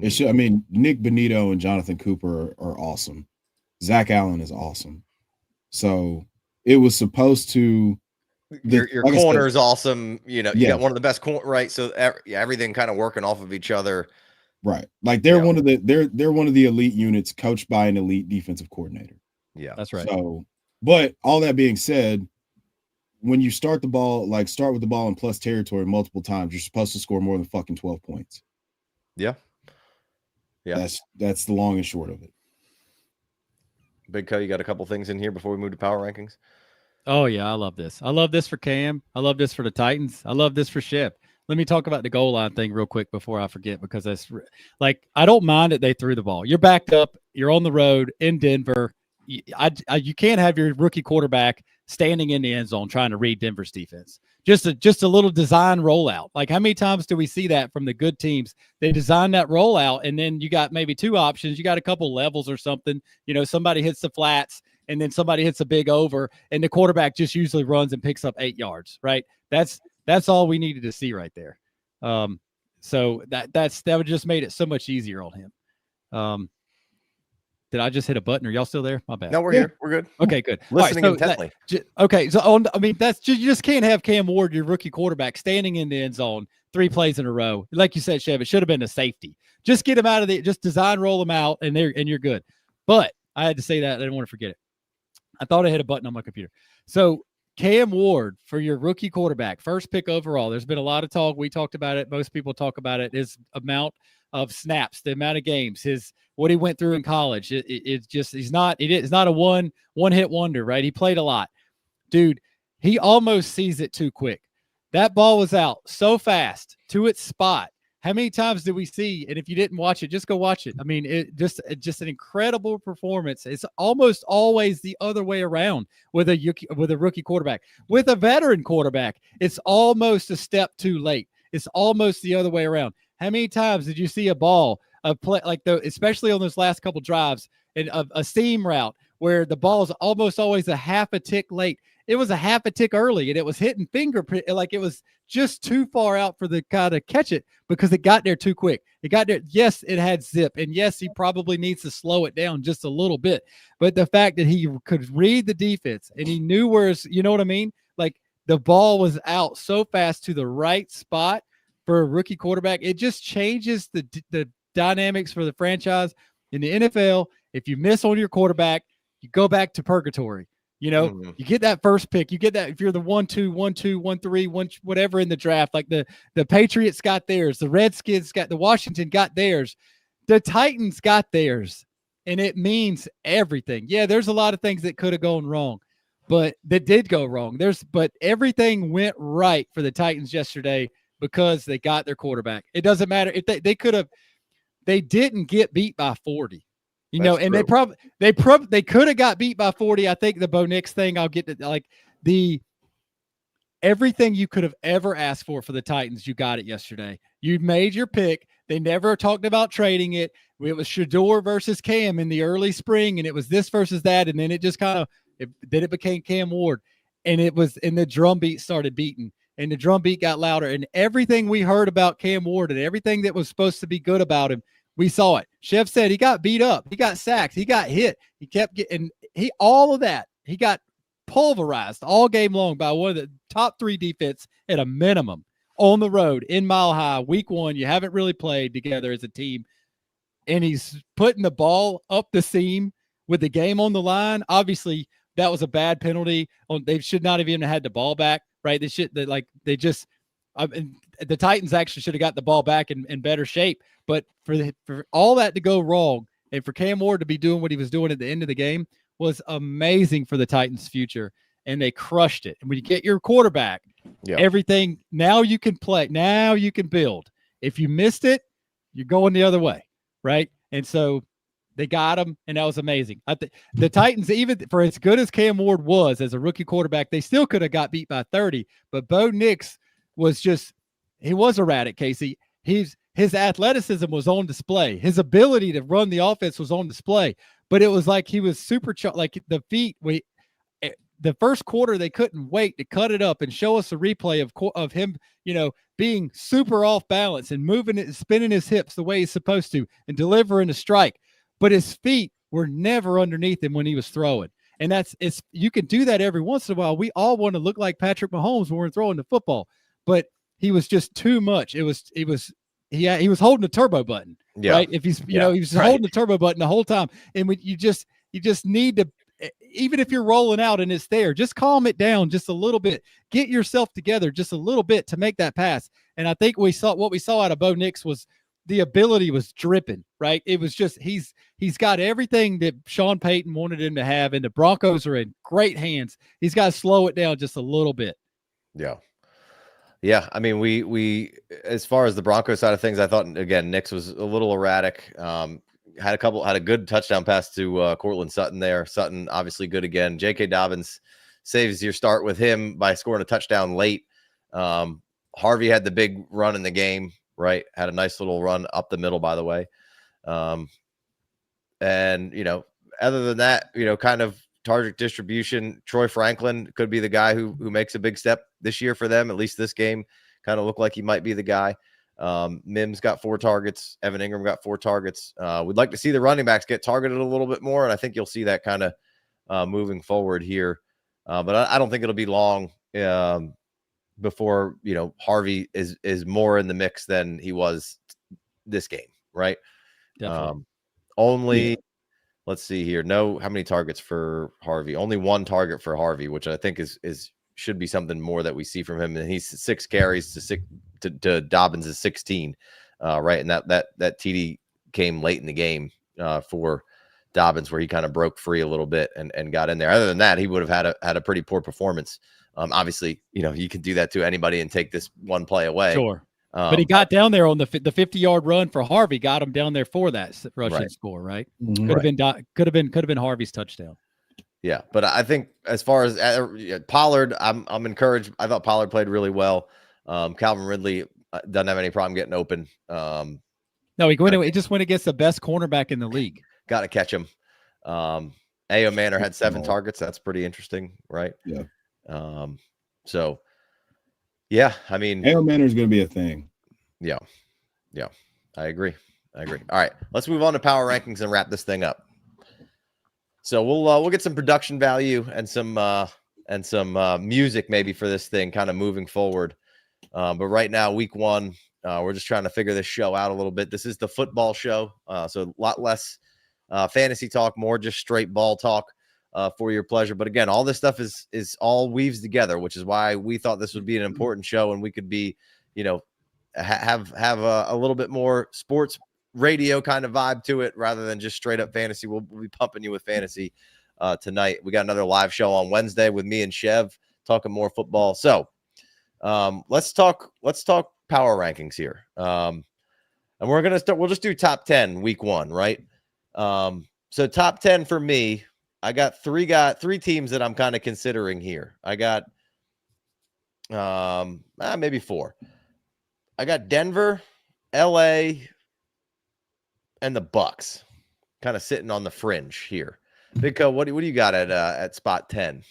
It should. Nick Bonito and Jonathan Cooper are awesome. Zach Allen is awesome. So it was supposed to. Your like corner is awesome. You got one of the best right. So everything kind of working off of each other. Right. Like they're one of the elite units coached by an elite defensive coordinator. Yeah, that's right. So But all that being said, when you start with the ball in plus territory multiple times, you're supposed to score more than fucking 12 points. Yeah. That's the long and short of it. Big Co, you got a couple things in here before we move to power rankings? Oh yeah, I love this. I love this for Cam. I love this for the Titans. I love this for Shep. Let me talk about the goal line thing real quick before I forget, because that's like, I don't mind that they threw the ball. You're backed up. You're on the road in Denver. You can't have your rookie quarterback standing in the end zone trying to read Denver's defense. Just a little design rollout. Like, how many times do we see that from the good teams? They design that rollout, and then you got maybe two options. You got a couple levels or something. Somebody hits the flats, and then somebody hits a big over, and the quarterback just usually runs and picks up 8 yards, right? That's all we needed to see right there. So that would just made it so much easier on him. Did I just hit a button? Are y'all still there? My bad. No, we're here. We're good. Okay, good. Listening intently. That's just, you just can't have Cam Ward, your rookie quarterback, standing in the end zone 3 plays in a row. Like you said, Chev, it should have been a safety. Just get him out of the, just design roll him out, and you're good. But I had to say that. I didn't want to forget it. I thought I hit a button on my computer. So Cam Ward, for your rookie quarterback, first pick overall. There's been a lot of talk. We talked about it. Most people talk about it. His amount of snaps, the amount of games, what he went through in college. It's just, he's not a one hit wonder, right? He played a lot. Dude, he almost sees it too quick. That ball was out so fast to its spot. How many times did we see? And if you didn't watch it, just go watch it. I mean, it just an incredible performance. It's almost always the other way around with a rookie quarterback. With a veteran quarterback, it's almost a step too late. It's almost the other way around. How many times did you see a ball, especially on those last couple drives, and a seam route where the ball is almost always a half a tick late? It was a half a tick early, and it was hitting fingerprint, like it was just too far out for the guy to catch it because it got there too quick. It got there. Yes, it had zip, and yes, he probably needs to slow it down just a little bit. But the fact that he could read the defense and he knew you know what I mean? Like, the ball was out so fast to the right spot for a rookie quarterback. It just changes the dynamics for the franchise. In the NFL, if you miss on your quarterback, you go back to purgatory. You get that first pick. You get that if you're the 1-2, 1-2, 1-3, whatever in the draft. Like the Patriots got theirs, the Redskins got, the Washington got theirs, the Titans got theirs, and it means everything. Yeah, there's a lot of things that could have gone wrong, but that did go wrong. But everything went right for the Titans yesterday because they got their quarterback. It doesn't matter if they didn't get beat by 40. And true. They could have got beat by 40. I think the Bo Nix thing, I'll get to, like, everything you could have ever asked for the Titans, you got it yesterday. You made your pick. They never talked about trading it. It was Shador versus Cam in the early spring, and it was this versus that, and then it just it became Cam Ward, and the drum beat started beating, and the drum beat got louder, and everything we heard about Cam Ward and everything that was supposed to be good about him, we saw it. Chef said he got beat up. He got sacked. He got hit. He kept getting all of that. He got pulverized all game long by one of the top 3 defense at a minimum on the road in Mile High. Week 1, you haven't really played together as a team, and he's putting the ball up the seam with the game on the line. Obviously, that was a bad penalty. They should not have even had the ball back, right? The Titans actually should have got the ball back in better shape. But for all that to go wrong, and for Cam Ward to be doing what he was doing at the end of the game, was amazing for the Titans' future, and they crushed it. And when you get your quarterback, everything, now you can play. Now you can build. If you missed it, you're going the other way, right? And so they got him, and that was amazing. The Titans, even for as good as Cam Ward was as a rookie quarterback, they still could have got beat by 30. But Bo Nix was he was erratic, Casey. His athleticism was on display. His ability to run the offense was on display. But it was like he was like the feet. The first quarter, they couldn't wait to cut it up and show us a replay of him, being super off balance and moving it and spinning his hips the way he's supposed to and delivering a strike. But his feet were never underneath him when he was throwing. And you can do that every once in a while. We all want to look like Patrick Mahomes when we're throwing the football, but he was just too much. He was holding the turbo button, right? If he's, he was holding the turbo button the whole time. And you just need to even if you're rolling out and it's there, just calm it down just a little bit. Get yourself together just a little bit to make that pass. And I think what we saw out of Bo Nix was the ability was dripping, right? It was just he's got everything that Sean Payton wanted him to have, and the Broncos are in great hands. He's got to slow it down just a little bit. Yeah. Yeah. I mean, we as far as the Broncos side of things, I thought again, Nix was a little erratic. Had a good touchdown pass to Cortland Sutton there. Sutton obviously good again. J.K. Dobbins saves your start with him by scoring a touchdown late. Harvey had the big run in the game, right? Had a nice little run up the middle, by the way. And, other than that, kind of target distribution, Troy Franklin could be the guy who makes a big step this year for them. At least this game kind of looked like he might be the guy. Mims got 4 targets. Evan Ingram got 4 targets. We'd like to see the running backs get targeted a little bit more, and I think you'll see that kind of moving forward here. But I don't think it'll be long before Harvey is more in the mix than he was this game, right? Definitely. Let's see here. How many targets for Harvey? Only 1 target for Harvey, which I think should be something more that we see from him. And he's 6 carries to Dobbins' 16, right? And that TD came late in the game for Dobbins, where he kind of broke free a little bit and got in there. Other than that, he would have had a pretty poor performance. Obviously, you can do that to anybody and take this one play away. Sure. But he got down there on the 50-yard run for Harvey, got him down there for that rushing score, right? Mm-hmm. Could have been Harvey's touchdown. Yeah, but I think as far as Pollard, I'm encouraged. I thought Pollard played really well. Calvin Ridley doesn't have any problem getting open. No, he just went against the best cornerback in the league. Got to catch him. A.O. Manor had 7 targets. That's pretty interesting, right? Yeah. So, yeah, I mean, A.O. Manor is going to be a thing. Yeah. I agree. All right, let's move on to power rankings and wrap this thing up. So we'll get some production value and some music maybe for this thing kind of moving forward. But right now, week 1, we're just trying to figure this show out a little bit. This is the football show, so a lot less fantasy talk, more just straight ball talk for your pleasure. But again, all this stuff is all weaves together, which is why we thought this would be an important show, and we could be, have a little bit more sports radio kind of vibe to it rather than just straight up fantasy. We'll be pumping you with fantasy tonight. We got another live show on Wednesday with me and Chev talking more football. So let's talk power rankings here. And we'll just do top 10 week 1, right? So top 10 for me, I got 3 teams that I'm kind of considering here. I got maybe 4. I got Denver, LA, and the Bucks kind of sitting on the fringe here. Big Co, what do you got at spot 10?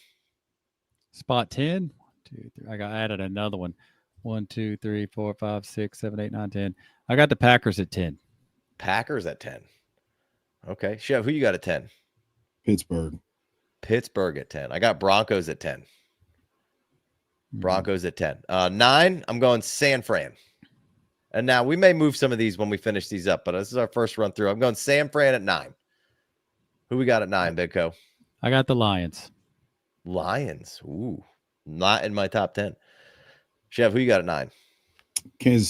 Spot 10? 2, 3. I added another one. 1, 2, 3, 4, 5, 6, 7, 8, 9, 10. I got the Packers at 10. Packers at 10. Okay. Chev, who you got at 10? Pittsburgh at 10. I got Broncos at 10. Broncos at 10. 9, I'm going San Fran. And now we may move some of these when we finish these up, but this is our first run through. I'm going San Fran at 9. Who we got at 9, Big Co? I got the Lions. Ooh, not in my top 10. Chev, who you got at 9? Kansas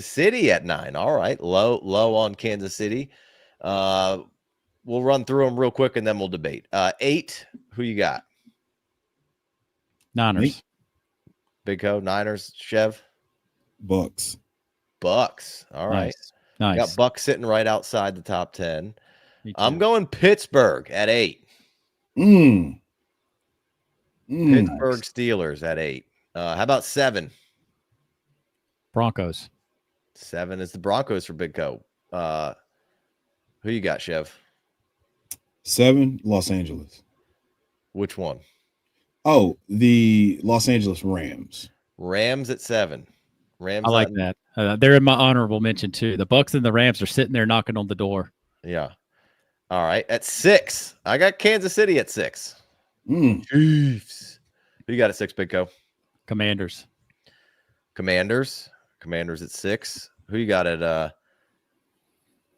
City at 9. All right. Low on Kansas City. We'll run through them real quick and then we'll debate. 8, who you got? Niners. 8. Big Co, Niners, Chev? Bucks. All right. Nice. Got Bucks sitting right outside the top 10. I'm going Pittsburgh at 8. Pittsburgh Steelers at 8. How about 7? Broncos. 7 is the Broncos for Big Co. Who you got, Chev? 7, Los Angeles. Which one? Oh, the Los Angeles Rams. Rams at 7. Rams. I like that. They're in my honorable mention too. The Bucks and the Rams are sitting there knocking on the door. Yeah. All right. At 6, I got Kansas City at 6. Chiefs. Who you got at 6, Big Co? Commanders at 6. Who you got at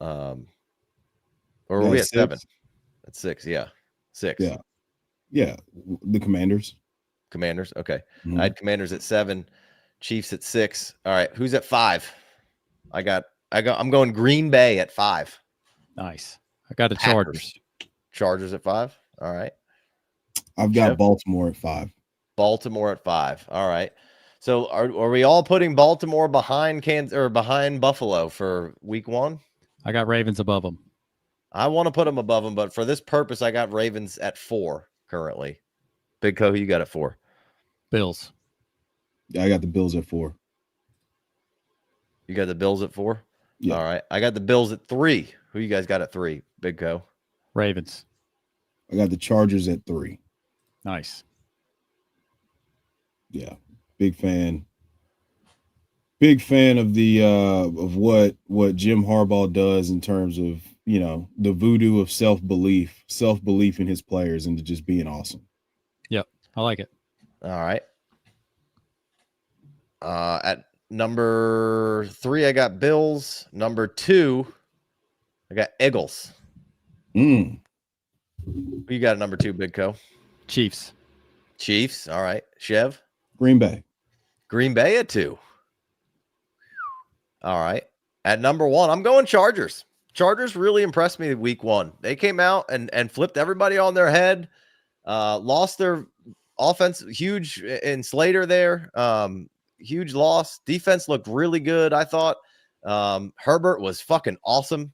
or were we at 7? At 6, yeah. 6. Yeah. The Commanders. Commanders. Okay. Mhm. I had Commanders at 7, Chiefs at 6. All right. Who's at 5? I'm going Green Bay at 5. Nice. I got the Packers. Chargers. Chargers at 5. All right. I've got Jeff? Baltimore at 5. Baltimore at 5. All right. So are we all putting Baltimore behind Kansas or behind Buffalo for week 1? I got Ravens above them. I want to put them above them, but for this purpose, I got Ravens at 4 currently. Big Co, who you got at 4? Bills. Yeah, I got the Bills at 4. You got the Bills at 4? Yeah. All right. I got the Bills at 3. Who you guys got at 3? Big Co. Ravens. I got the Chargers at 3. Nice. Yeah. Big fan of the of what Jim Harbaugh does in terms of, the voodoo of self-belief in his players and just being awesome. Yep. I like it. All right. At number 3, I got Bills. Number 2, I got Eagles. Who you got at number 2, Big Co? Chiefs. Chiefs. All right. Chev? Green Bay. Green Bay at 2. All right. At number 1, I'm going Chargers. Chargers really impressed me week 1. They came out and flipped everybody on their head. Lost their offense huge in Slater there. Huge loss. Defense looked really good, I thought. Herbert was fucking awesome.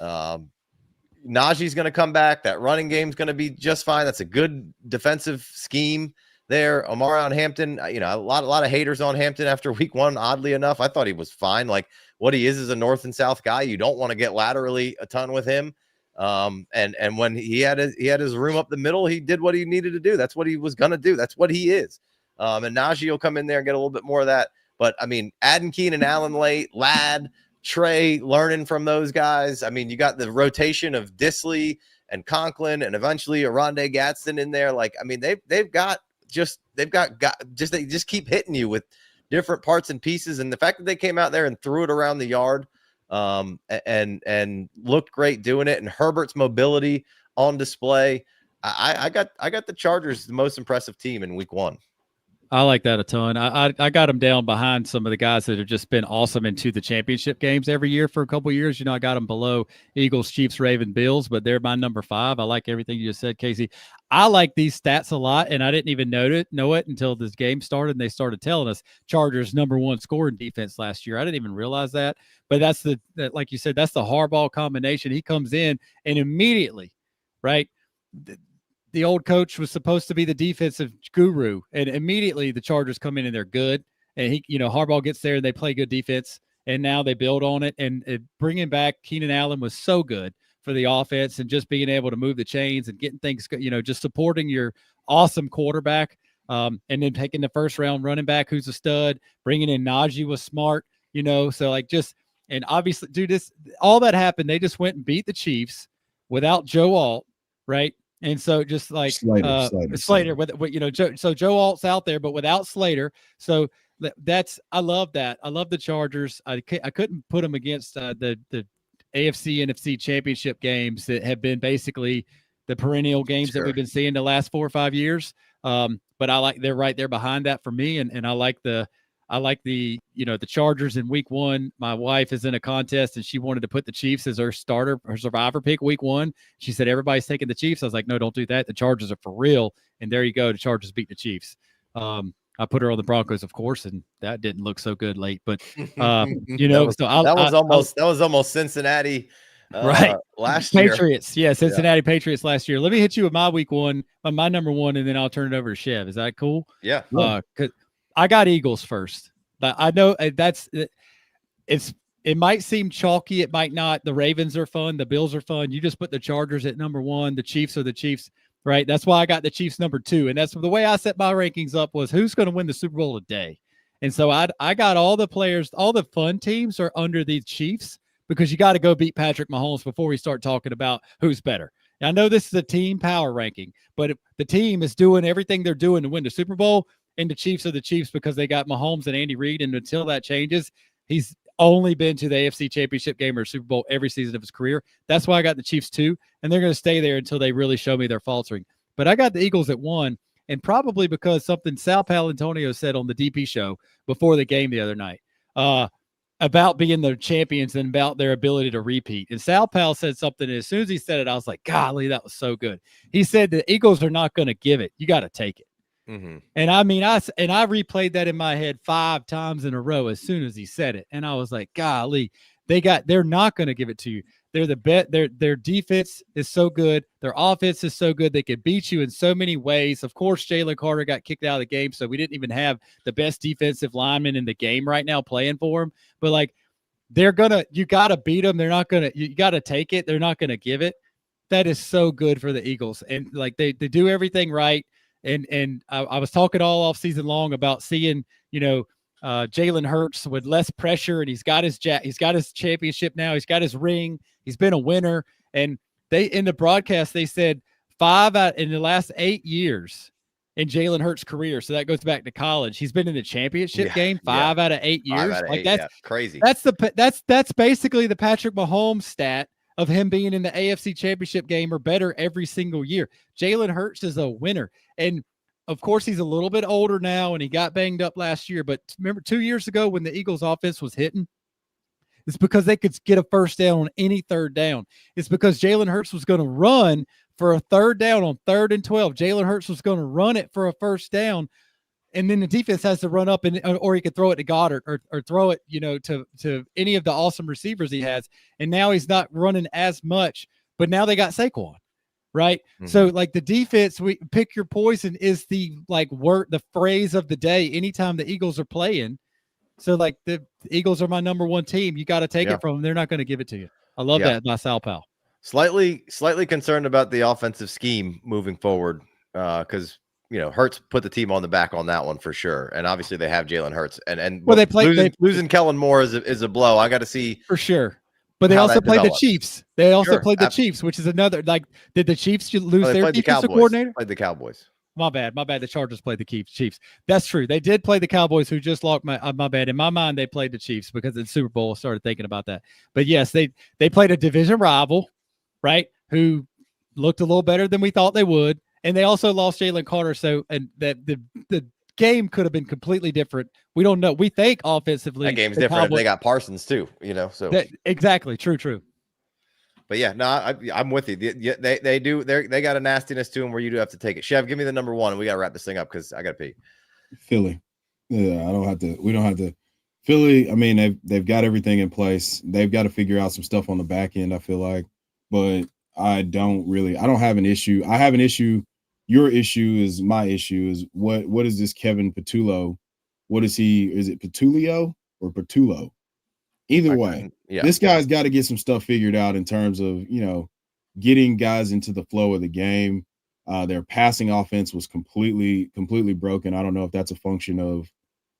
Najee's going to come back. That running game's going to be just fine. That's a good defensive scheme there. Omarion Hampton, a lot of haters on Hampton after week 1. Oddly enough, I thought he was fine. Like what he is a north and south guy. You don't want to get laterally a ton with him. And when he had his room up the middle, he did what he needed to do. That's what he was going to do. That's what he is. And Najee will come in there and get a little bit more of that. But I mean, adding Keenan Allen late, Ladd, Trey, learning from those guys. I mean, you got the rotation of Disley and Conklin and eventually Aronde Gadsden in there. Like, I mean, they just keep hitting you with different parts and pieces. And the fact that they came out there and threw it around the yard and looked great doing it. And Herbert's mobility on display. I got the Chargers, the most impressive team in week 1. I like that a ton. I got them down behind some of the guys that have just been awesome into the championship games every year for a couple of years. I got them below Eagles, Chiefs, Ravens, Bills, but they're my number 5. I like everything you just said, Casey. I like these stats a lot, and I didn't even know it until this game started, and they started telling us Chargers number 1 scoring defense last year. I didn't even realize that, but that's like you said, that's the Harbaugh combination. He comes in and immediately, right? The old coach was supposed to be the defensive guru, and immediately the Chargers come in and they're good. And Harbaugh gets there and they play good defense, and now they build on it. And bringing back Keenan Allen was so good for the offense, and just being able to move the chains and getting things, just supporting your awesome quarterback. And then taking the first round running back who's a stud, bringing in Najee was smart, so and obviously, dude, all that happened. They just went and beat the Chiefs without Joe Alt, right? And so just like Slater with so Joe Alt's out there, but without Slater. So I love that. I love the Chargers. I couldn't put them against the AFC, NFC championship games that have been basically the perennial games that we've been seeing the last 4 or 5 years. But they're right there behind that for me. And I like the Chargers in week 1. My wife is in a contest and she wanted to put the Chiefs as her survivor pick week 1. She said, everybody's taking the Chiefs. I was like, no, don't do that. The Chargers are for real. And there you go. The Chargers beat the Chiefs. I put her on the Broncos, of course, and that didn't look so good late, but that was almost Cincinnati. Right. Last Patriots. Yeah. Cincinnati Patriots last year. Let me hit you with my week 1, my number 1, and then I'll turn it over to Chev. Is that cool? Yeah. 'Cause I got Eagles first, but I know it might seem chalky. It might not. The Ravens are fun. The Bills are fun. You just put the Chargers at number 1. The Chiefs are the Chiefs, right? That's why I got the Chiefs number 2. And that's the way I set my rankings up was who's going to win the Super Bowl today. And so I got all the players, all the fun teams are under the Chiefs because you got to go beat Patrick Mahomes before we start talking about who's better. I know this is a team power ranking, but if the team is doing everything they're doing to win the Super Bowl, and the Chiefs are the Chiefs because they got Mahomes and Andy Reid. And until that changes, only been to the AFC Championship game or Super Bowl every season of his career. That's why I got the Chiefs 2, and they're going to stay there until they really show me they're faltering. But I got the Eagles at 1, and probably because something Sal Palantonio said on the DP show before the game the other night about being the champions and about their ability to repeat. And Sal Pal said something, and as soon as he said it, I was like, golly, that was so good. He said the Eagles are not going to give it. You got to take it. Mm-hmm. And I mean, I replayed that in my head 5 times in a row as soon as he said it. And I was like, golly, they're not going to give it to you. They're the bet. Their defense is so good. Their offense is so good. They could beat you in so many ways. Of course, Jalen Carter got kicked out of the game, so we didn't even have the best defensive lineman in the game right now playing for him. But like, you got to beat them. They're not going to, you got to take it. They're not going to give it. That is so good for the Eagles. And like, they do everything right. And I was talking all off season long about seeing, Jalen Hurts with less pressure, and he's got his championship now. He's got his ring. He's been a winner. And in the broadcast, they said 5 out in the last 8 years in Jalen Hurts' career. So that goes back to college. He's been in the championship game 5 out of 8 years. 5 out of like 8, that's crazy. That's basically the Patrick Mahomes stat of him being in the AFC Championship game or better every single year. Jalen Hurts is a winner. And of course, he's a little bit older now, and he got banged up last year. But remember 2 years ago when the Eagles offense was hitting? It's because they could get a first down on any third down. It's because Jalen Hurts was going to run for a third down on 3rd and 12. Jalen Hurts was going to run it for a first down. And then the defense has to run up, or he could throw it to Goddard or throw it, to any of the awesome receivers he has. And now he's not running as much, but now they got Saquon, right? Mm-hmm. So like the defense, we pick your poison is the the phrase of the day anytime the Eagles are playing. So like the Eagles are my number 1 team. You got to take it from them. They're not going to give it to you. I love that by Sal Pal. Slightly concerned about the offensive scheme moving forward because Hurts put the team on the back on that one for sure, and obviously they have Jalen Hurts, and losing Kellen Moore is a blow. I got to see for sure, but they also played the Chiefs. They also played the Chiefs, which is another did the Chiefs lose their defensive coordinator? Played the Cowboys. My bad. The Chargers played the Chiefs. That's true. They did play the Cowboys, who just lost my bad. In my mind, they played the Chiefs because in the Super Bowl, I started thinking about that. But yes, they played a division rival, right? Who looked a little better than we thought they would. And they also lost Jalen Carter. So, and that the game could have been completely different. We don't know. We think offensively. That game's different. They got Parsons too, so. Exactly. True. But yeah, no, I'm with you. They got a nastiness to them where you do have to take it. Chev, give me the number 1, and we got to wrap this thing up because I got to pee. Philly. Yeah, we don't have to. Philly, I mean, they've got everything in place. They've got to figure out some stuff on the back end, I feel like. But I don't have an issue. I have an issue. Your issue is my issue is what is this Kevin Patullo? What is he? Is it Patulio or Patullo? Either way, this guy's got to get some stuff figured out in terms of, getting guys into the flow of the game. Their passing offense was completely broken. I don't know if that's a function of,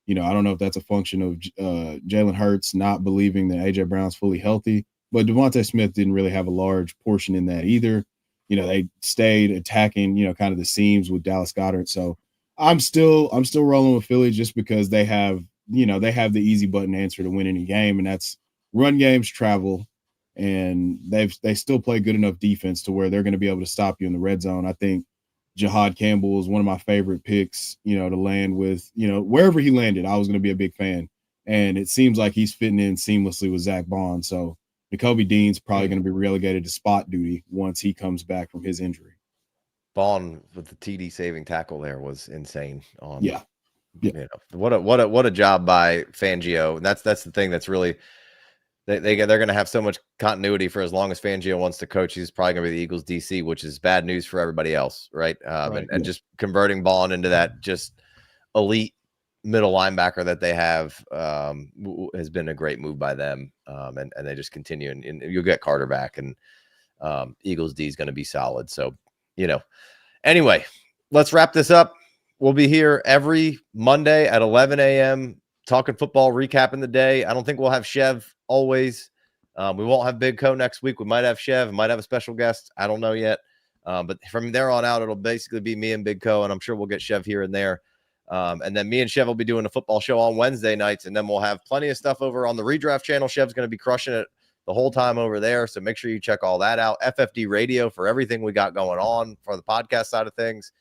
Jalen Hurts not believing that A.J. Brown's fully healthy. But Devontae Smith didn't really have a large portion in that either. They stayed attacking, kind of the seams with Dallas Goedert. So I'm still rolling with Philly just because they have the easy button answer to win any game, and that's run games travel. And they still play good enough defense to where they're going to be able to stop you in the red zone. I think Jahad Campbell is one of my favorite picks, to land with, wherever he landed, I was going to be a big fan. And it seems like he's fitting in seamlessly with Zach Bond. So Nakobe Dean's probably going to be relegated to spot duty once he comes back from his injury. Bond with the TD saving tackle there was insane. Yeah. What a job by Fangio. And that's the thing that's really they're going to have so much continuity for as long as Fangio wants to coach. He's probably going to be the Eagles DC, which is bad news for everybody else, right? And just converting Bond into that just elite middle linebacker that they have has been a great move by them. And they just continue, and you'll get Carter back, and Eagles D is going to be solid. So, anyway, let's wrap this up. We'll be here every Monday at 11 a.m. talking football, recapping the day. I don't think we'll have Chev always. We won't have Big Co next week. We might have Chev, might have a special guest. I don't know yet. But from there on out, it'll basically be me and Big Co, and I'm sure we'll get Chev here and there. And then me and Chev will be doing a football show on Wednesday nights, and then we'll have plenty of stuff over on the Redraft channel. Chev's going to be crushing it the whole time over there, so make sure you check all that out. FFD Radio for everything we got going on for the podcast side of things.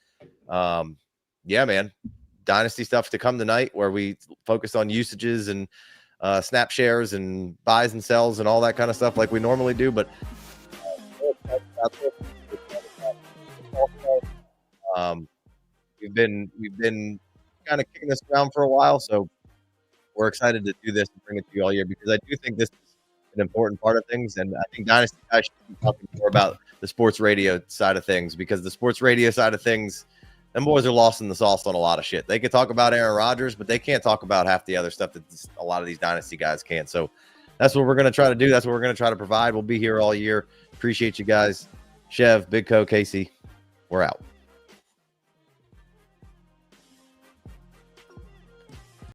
Yeah, man, Dynasty stuff to come tonight where we focus on usages and snap shares and buys and sells and all that kind of stuff like we normally do. But we've been kind of kicking this around for a while, so we're excited to do this and bring it to you all year, because I do think this is an important part of things, and I think Dynasty guys should be talking more about the sports radio side of things, because the sports radio side of things, them boys are lost in the sauce on a lot of shit. They can talk about Aaron Rodgers, but they can't talk about half the other stuff that a lot of these Dynasty guys can. So that's what we're going to try to do. That's what we're going to try to provide. We'll be here all year. Appreciate you guys. Chev, Big Co, Casey, we're out.